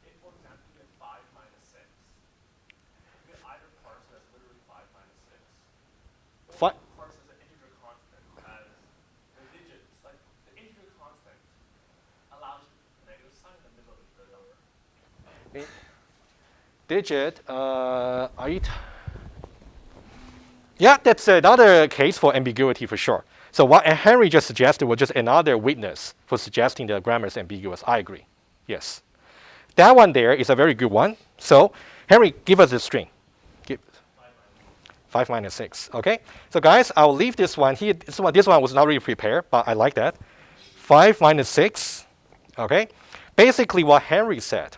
if, for example, you get 5 minus 6, you can either parse it as literally 5 minus 6, or Fi- parse it as an integer constant as the digits. Like the integer constant allows you to put the negative sign in the middle of the number. Digit, are you yeah, that's another case for ambiguity for sure. So what Henry just suggested was just another witness for suggesting the grammar is ambiguous. I agree. Yes. That one there is a very good one. So Henry, give us the string. Give 5 minus 6. Okay. So guys, I'll leave this one here. This one was not really prepared, but I like that. 5 minus 6. Okay. Basically what Henry said.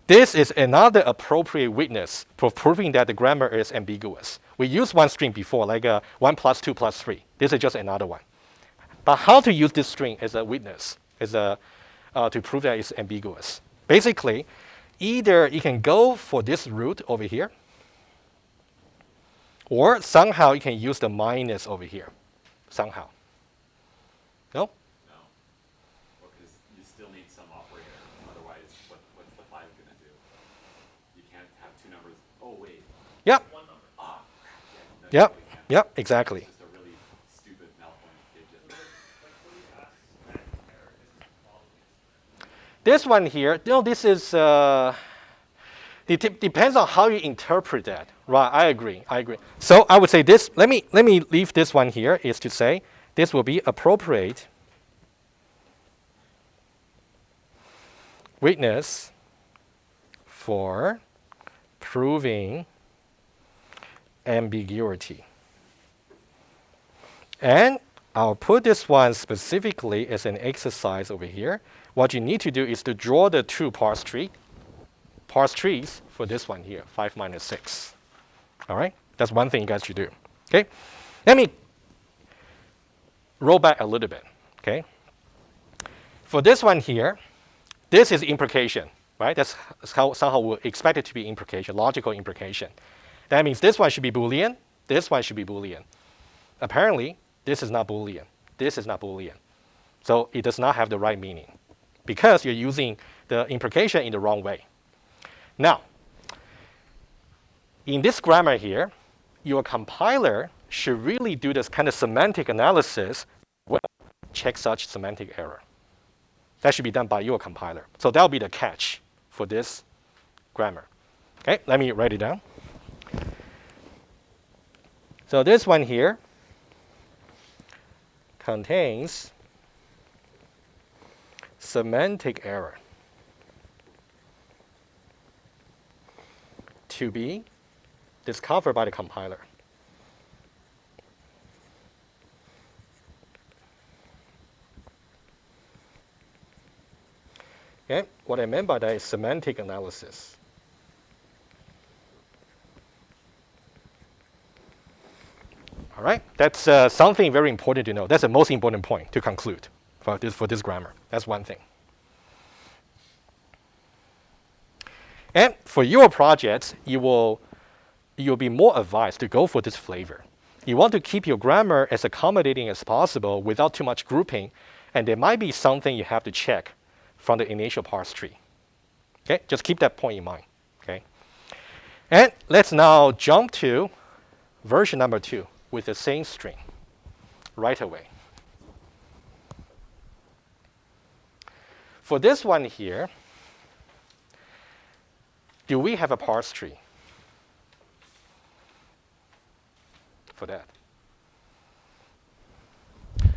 This is another appropriate witness for proving that the grammar is ambiguous. We used one string before, like 1 plus 2 plus 3. This is just another one. But how to use this string as a witness, to prove that it's ambiguous? Basically, either you can go for this root over here, or somehow you can use the minus over here, somehow. No? No. Well, because you still need some operator. Otherwise, what's the 5 going to do? You can't have two numbers. Oh, wait. Yep. One number. Ah, no, Yep. you can't. Yep. Exactly. It's just a really stupid malformed digit. Like when you ask semantic error, this is probably This one here, this is, it depends on how you interpret that. Right, I agree. So I would say this, let me leave this one here, is to say this will be appropriate witness for proving ambiguity. And I'll put this one specifically as an exercise over here. What you need to do is to draw the two parse trees for this one here, 5 minus 6. All right? That's one thing you guys should do. Okay? Let me roll back a little bit. Okay? For this one here, this is implication, right? That's how somehow we expect it to be implication, logical implication. That means this one should be Boolean, this one should be Boolean. Apparently, this is not Boolean. This is not Boolean. So it does not have the right meaning because you're using the implication in the wrong way. Now, in this grammar here, your compiler should really do this kind of semantic analysis. Well, check such semantic error. That should be done by your compiler. So that'll be the catch for this grammar. Okay, let me write it down. So this one here contains semantic error to be discovered by the compiler. Okay, what I meant by that is semantic analysis. All right, that's something very important to know. That's the most important point to conclude for this grammar. That's one thing. And for your projects, you'll be more advised to go for this flavor. You want to keep your grammar as accommodating as possible without too much grouping, and there might be something you have to check from the initial parse tree. Okay, just keep that point in mind. Okay, and let's now jump to version number 2 with the same string right away. For this one here, do we have a parse tree for that?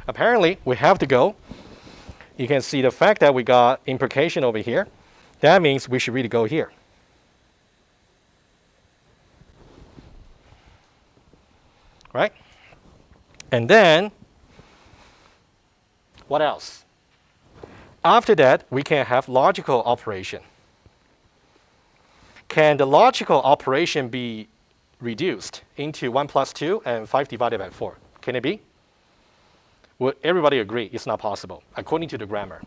Apparently, we have to go. You can see the fact that we got implication over here. That means we should really go here. Right? And then, what else? After that, we can have logical operation. Can the logical operation be reduced into 1 plus 2 and 5 divided by 4? Can it be? Would everybody agree it's not possible, according to the grammar?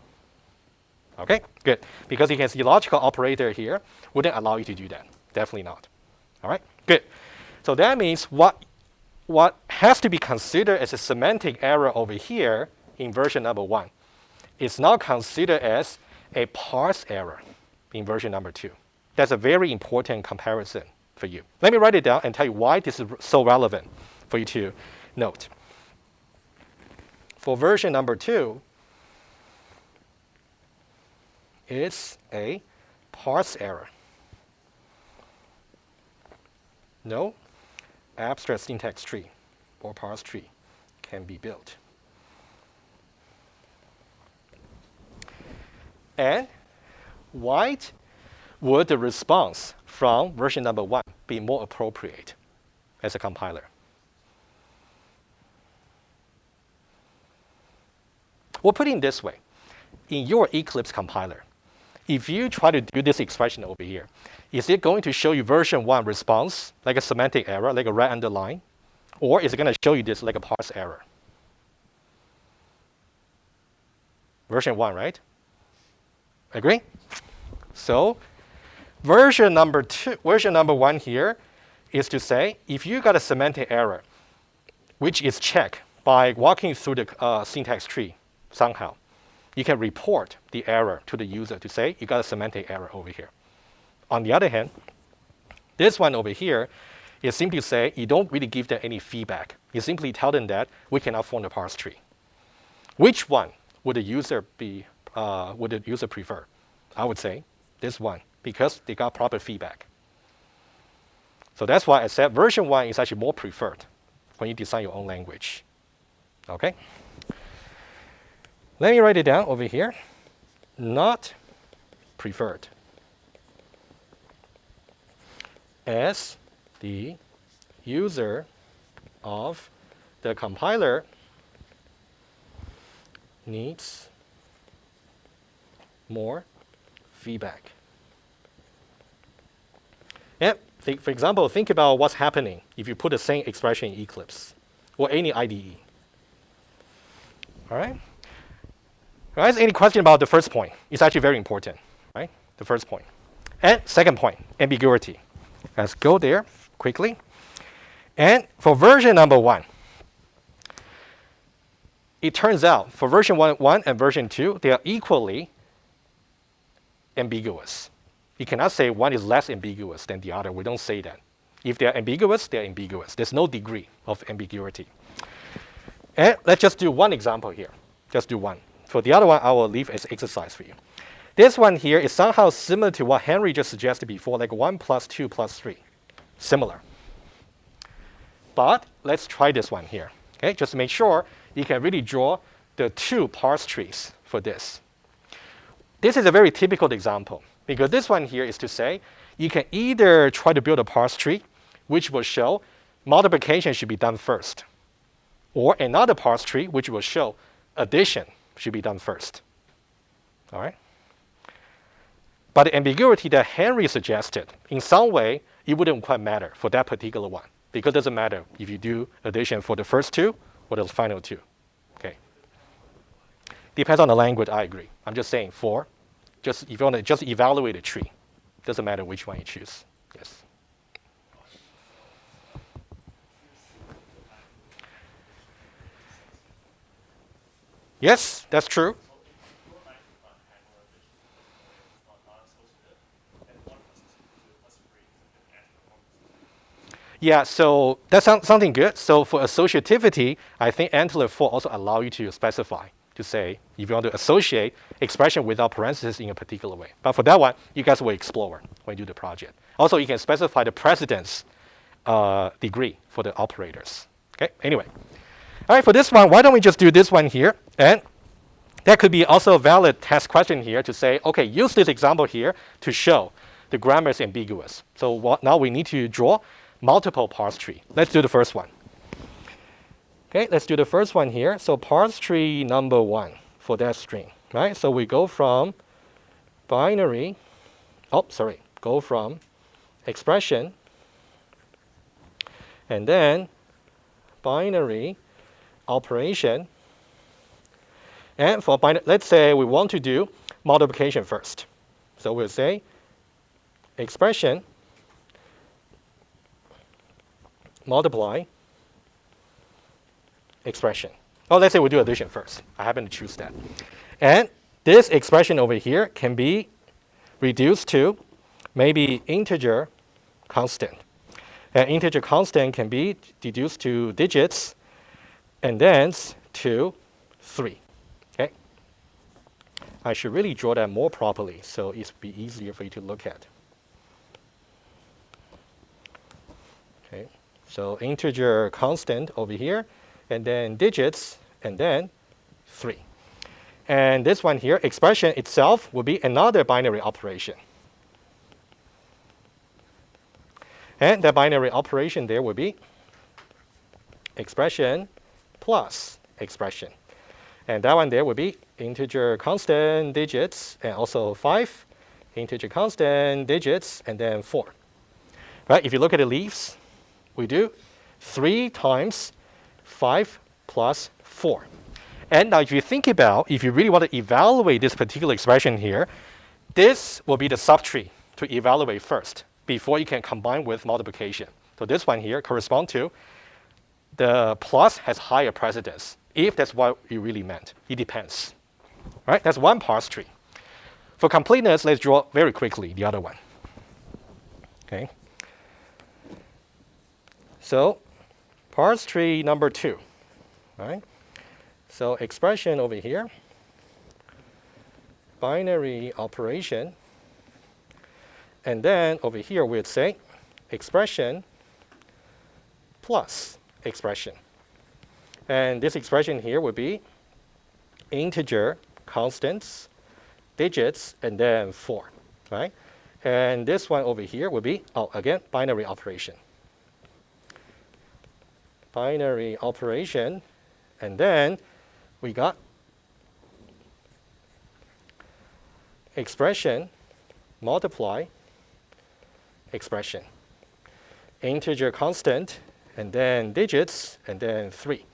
Okay, good. Because you can see logical operator here wouldn't allow you to do that. Definitely not. All right, good. So that means what has to be considered as a semantic error over here in version number 1 is now considered as a parse error in version number 2. That's a very important comparison for you. Let me write it down and tell you why this is so relevant for you to note. For version number 2, it's a parse error. No abstract syntax tree or parse tree can be built. And why would the response from version number 1 be more appropriate as a compiler? We'll put it this way. In your Eclipse compiler, if you try to do this expression over here, is it going to show you version 1 response, like a semantic error, like a red underline? Or is it going to show you this like a parse error? Version 1, right? Agree? So version number 1 here is to say, if you got a semantic error, which is checked by walking through the syntax tree somehow, you can report the error to the user to say, you got a semantic error over here. On the other hand, this one over here is simply say, you don't really give them any feedback. You simply tell them that we cannot form the parse tree. Which one would the user prefer? I would say this one, because they got proper feedback. So that's why I said version 1 is actually more preferred when you design your own language. Okay? Let me write it down over here. Not preferred, as the user of the compiler needs more feedback. And for example, think about what's happening if you put the same expression in Eclipse or any IDE. All right? Guys, any question about the first point? It's actually very important, right? The first point. And second point, ambiguity. Let's go there quickly. And for version number 1, it turns out for version 1 and version 2, they are equally ambiguous. You cannot say one is less ambiguous than the other. We don't say that. If they're ambiguous, they're ambiguous. There's no degree of ambiguity. And let's just do one example here. Just do one. For the other one, I will leave as exercise for you. This one here is somehow similar to what Henry just suggested before, like 1 plus 2 plus 3. Similar. But let's try this one here. Okay, just to make sure you can really draw the 2 parse trees for this. This is a very typical example, because this one here is to say you can either try to build a parse tree, which will show multiplication should be done first, or another parse tree, which will show addition should be done first. All right? But the ambiguity that Henry suggested, in some way, it wouldn't quite matter for that particular one, because it doesn't matter if you do addition for the first two or the final two. Okay. Depends on the language, I agree. I'm just saying just if you want to just evaluate a tree, doesn't matter which one you choose. Yes. Yes, that's true. Yeah, so that's something good. So for associativity, I think Antler 4 also allow you to specify, to say, if you want to associate expression without parentheses in a particular way. But for that one, you guys will explore when you do the project. Also, you can specify the precedence degree for the operators. Okay, anyway. All right, for this one, why don't we just do this one here? And that could be also a valid test question here to say, okay, use this example here to show the grammar is ambiguous. So now we need to draw multiple parse tree. Let's do the first one. Okay, let's do the first one here. So parse tree number 1 for that string, right? So we go from binary, go from expression, and then binary operation. And for binary, let's say we want to do multiplication first. So we'll say expression multiply expression. Oh, let's say we do addition first. I happen to choose that. And this expression over here can be reduced to maybe integer constant. And integer constant can be reduced to digits and then to 3. Okay? I should really draw that more properly so it will be easier for you to look at. Okay. So integer constant over here, and then digits, and then 3. And this one here, expression itself will be another binary operation. And the binary operation there will be expression plus expression. And that one there will be integer constant digits, and also 5, integer constant digits, and then 4. Right? If you look at the leaves, we do 3 times 5 plus 4. And now if you think about, if you really want to evaluate this particular expression here, this will be the subtree to evaluate first before you can combine with multiplication. So this one here corresponds to the plus has higher precedence, if that's what you really meant. It depends. Right? That's one parse tree. For completeness, let's draw very quickly the other one. Okay. So parse tree number 2, right? So expression over here, binary operation, and then over here we'd say expression plus expression. And this expression here would be integer constants, digits, and then 4, right? And this one over here would be, again, binary operation. Binary operation, and then we got expression multiply expression. Integer constant, and then digits, and then 3.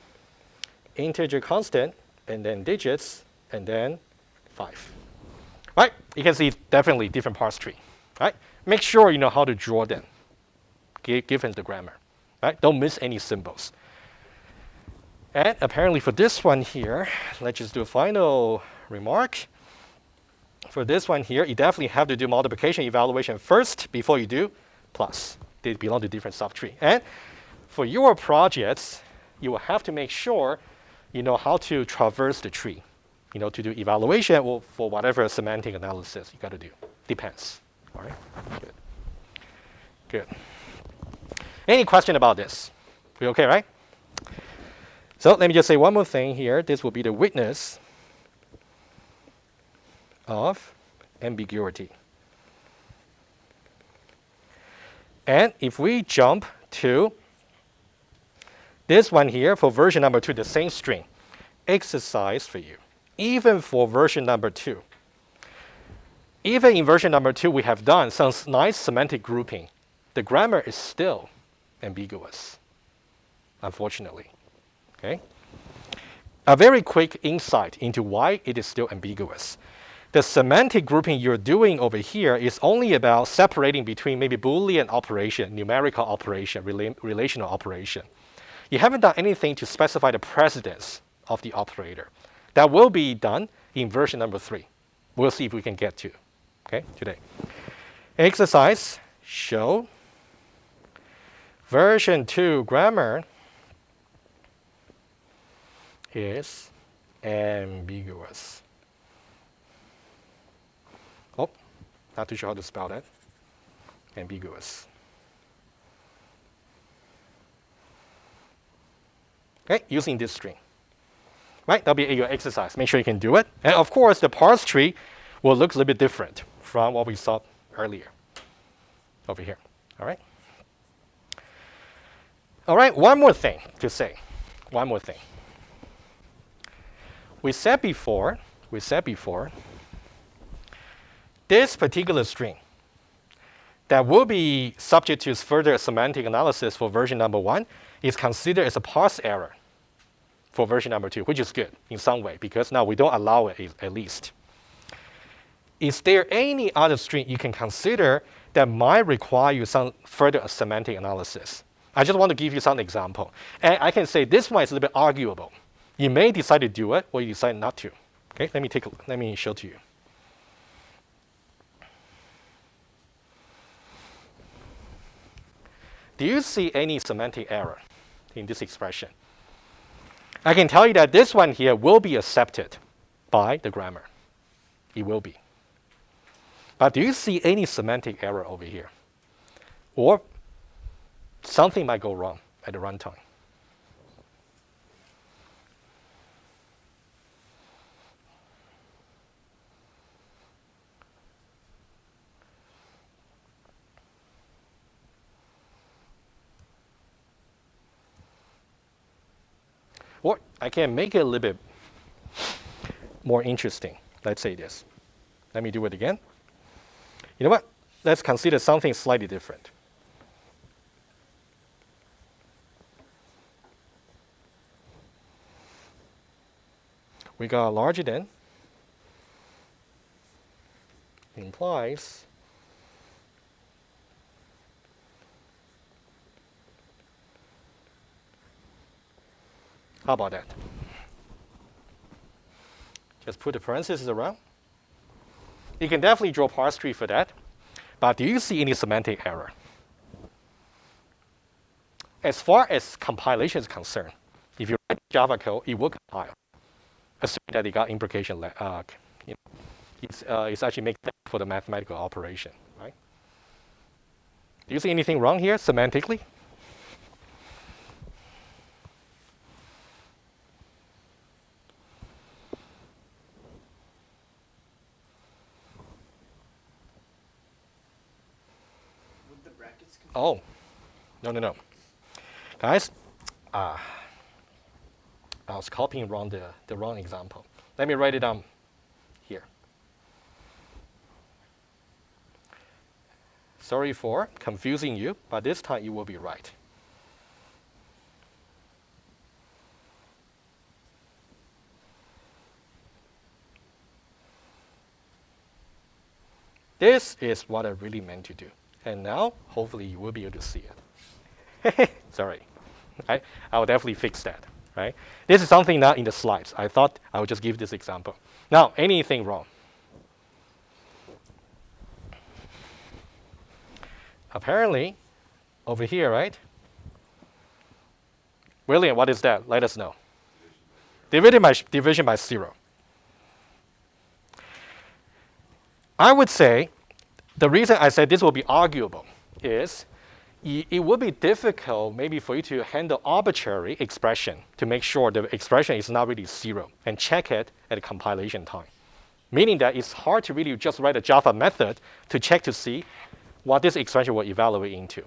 Integer constant, and then digits, and then 5. Right? You can see definitely different parse tree. Right? Make sure you know how to draw them, given the grammar. Right? Don't miss any symbols. And apparently for this one here, let's just do a final remark. For this one here, you definitely have to do multiplication evaluation first before you do plus. They belong to different subtree. And for your projects, you will have to make sure you know how to traverse the tree. You know, to do evaluation or for whatever semantic analysis you got to do. Depends. All right. Good. Good. Any question about this? We okay, right? So let me just say one more thing here. This will be the witness of ambiguity. And if we jump to this one here for version number 2, the same string, exercise for you. Even for version number 2, even in version number 2, we have done some nice semantic grouping. The grammar is still ambiguous, unfortunately. Okay? A very quick insight into why it is still ambiguous. The semantic grouping you're doing over here is only about separating between maybe Boolean operation, numerical operation, relational operation. You haven't done anything to specify the precedence of the operator. That will be done in version number 3. We'll see if we can get to, okay, today. Exercise, show version 2 grammar is ambiguous. Oh, not too sure how to spell that. Ambiguous. Okay, using this string. Right, that'll be your exercise. Make sure you can do it. And of course, the parse tree will look a little bit different from what we saw earlier over here. All right? All right, one more thing to say. One more thing. We said before, this particular string that will be subject to further semantic analysis for version number 1 is considered as a parse error for version number 2, which is good in some way, because now we don't allow it at least. Is there any other string you can consider that might require you some further semantic analysis? I just want to give you some example. And I can say this one is a little bit arguable. You may decide to do it, or you decide not to. Okay, let me show to you. Do you see any semantic error in this expression? I can tell you that this one here will be accepted by the grammar. It will be. But do you see any semantic error over here? Or something might go wrong at the runtime? Or I can make it a little bit more interesting. Let's say this. Let me do it again. You know what? Let's consider something slightly different. We got larger than implies how about that? Just put the parentheses around. You can definitely draw parse tree for that. But do you see any semantic error? As far as compilation is concerned, if you write Java code, it will compile, assuming that it got implication. It's actually makes sense for the mathematical operation, right? Do you see anything wrong here semantically? Oh, no. Guys, I was copying the wrong example. Let me write it down here. Sorry for confusing you, but this time you will be right. This is what I really meant to do. And now, hopefully, you will be able to see it. Sorry. I will definitely fix that. Right? This is something not in the slides. I thought I would just give this example. Now, anything wrong? Apparently, over here, right? William, what is that? Let us know. Division by 0. I would say the reason I said this will be arguable is it would be difficult maybe for you to handle arbitrary expression to make sure the expression is not really 0 and check it at compilation time. Meaning that it's hard to really just write a Java method to check to see what this expression will evaluate into.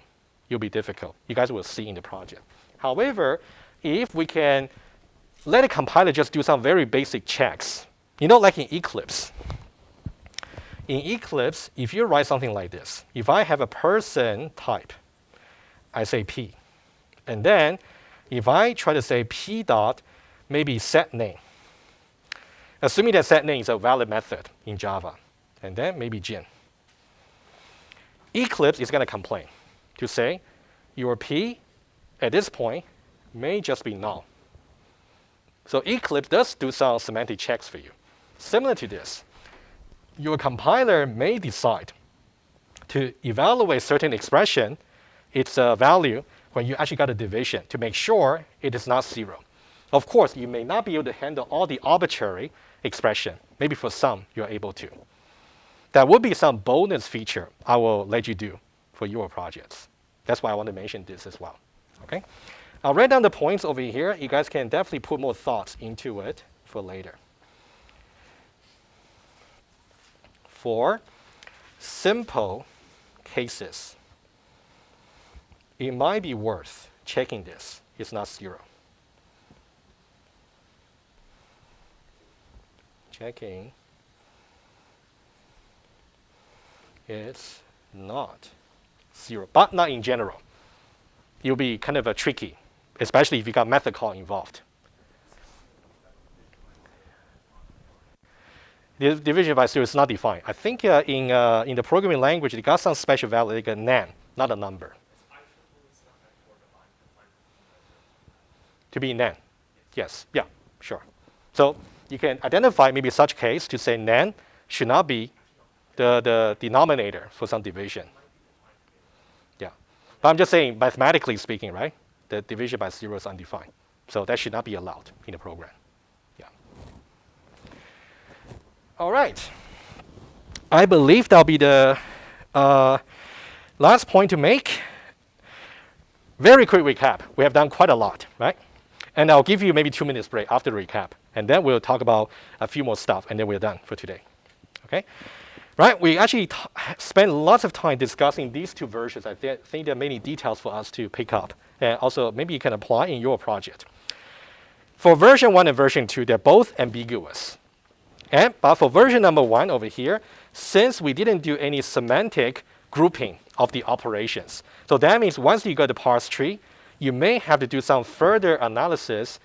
It'll be difficult. You guys will see in the project. However, if we can let a compiler just do some very basic checks, like in Eclipse. In Eclipse, if you write something like this, if I have a person type, I say P. And then if I try to say P dot, maybe set name, assuming that set name is a valid method in Java, and then maybe Jin. Eclipse is going to complain to say your P at this point may just be null. So Eclipse does do some semantic checks for you. Similar to this, your compiler may decide to evaluate certain expression, its value, when you actually got a division to make sure it is not 0. Of course, you may not be able to handle all the arbitrary expression. Maybe for some, you're able to. That would be some bonus feature I will let you do for your projects. That's why I want to mention this as well. Okay? I'll write down the points over here. You guys can definitely put more thoughts into it for later. For simple cases, it might be worth checking this. It's not 0. Checking it's not 0, but not in general. It'll be kind of a tricky, especially if you got method call involved. The division by 0 is not defined. I think in the programming language, it got some special value like a nan, not a number. To be nan. Yes, yeah, sure. So you can identify maybe such case to say nan should not be the denominator for some division. Yeah. But I'm just saying, mathematically speaking, right? The division by 0 is undefined. So that should not be allowed in the program. Yeah. All right. I believe that'll be the last point to make. Very quick recap. We have done quite a lot, right? And I'll give you maybe 2 minutes break after the recap. And then we'll talk about a few more stuff, and then we're done for today. Okay? Right? We actually spent lots of time discussing these two versions. I think there are many details for us to pick up. And also, maybe you can apply in your project. For version 1 and version 2, they're both ambiguous. But for version number 1 over here, since we didn't do any semantic grouping of the operations, so that means once you got the parse tree, you may have to do some further analysis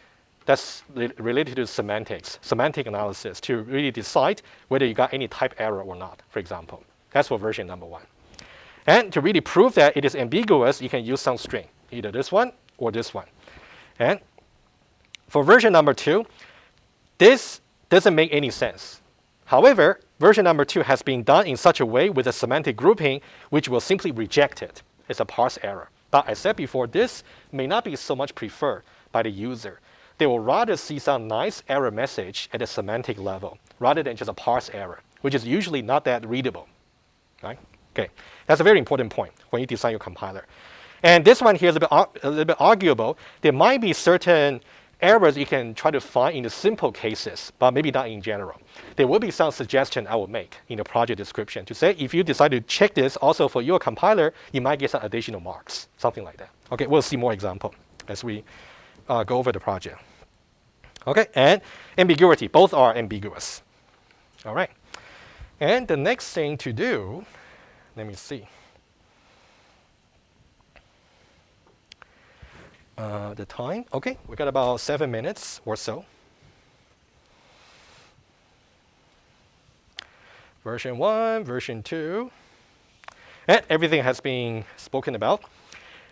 that's related to semantic analysis to really decide whether you got any type error or not, for example. That's for version number 1. And to really prove that it is ambiguous, you can use some string, either this one or this one. And for version number 2, this doesn't make any sense. However, version number 2 has been done in such a way with a semantic grouping which will simply reject it. It's a parse error. But I said before, this may not be so much preferred by the user. They will rather see some nice error message at the semantic level rather than just a parse error, which is usually not that readable. Right? Okay, that's a very important point when you design your compiler. And this one here is a little bit arguable. There might be certain errors you can try to find in the simple cases, but maybe not in general. There will be some suggestion I will make in the project description to say if you decide to check this also for your compiler, you might get some additional marks, something like that. Okay, we'll see more example as we go over the project. Okay, and ambiguity, both are ambiguous. All right, and the next thing to do, let me see. The time, okay, we got about 7 minutes or so. Version 1, version 2, and everything has been spoken about.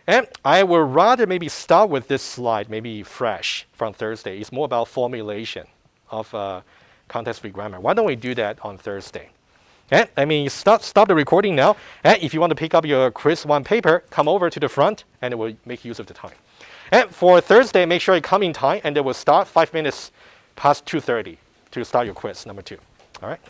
And I would rather maybe start with this slide, maybe fresh from Thursday. It's more about formulation of context-free grammar. Why don't we do that on Thursday? And I mean, stop the recording now. And if you want to pick up your Quiz 1 paper, come over to the front, and it will make use of the time. And for Thursday, make sure you come in time, and they will start 5 minutes past 2:30 to start your quiz number 2. All right?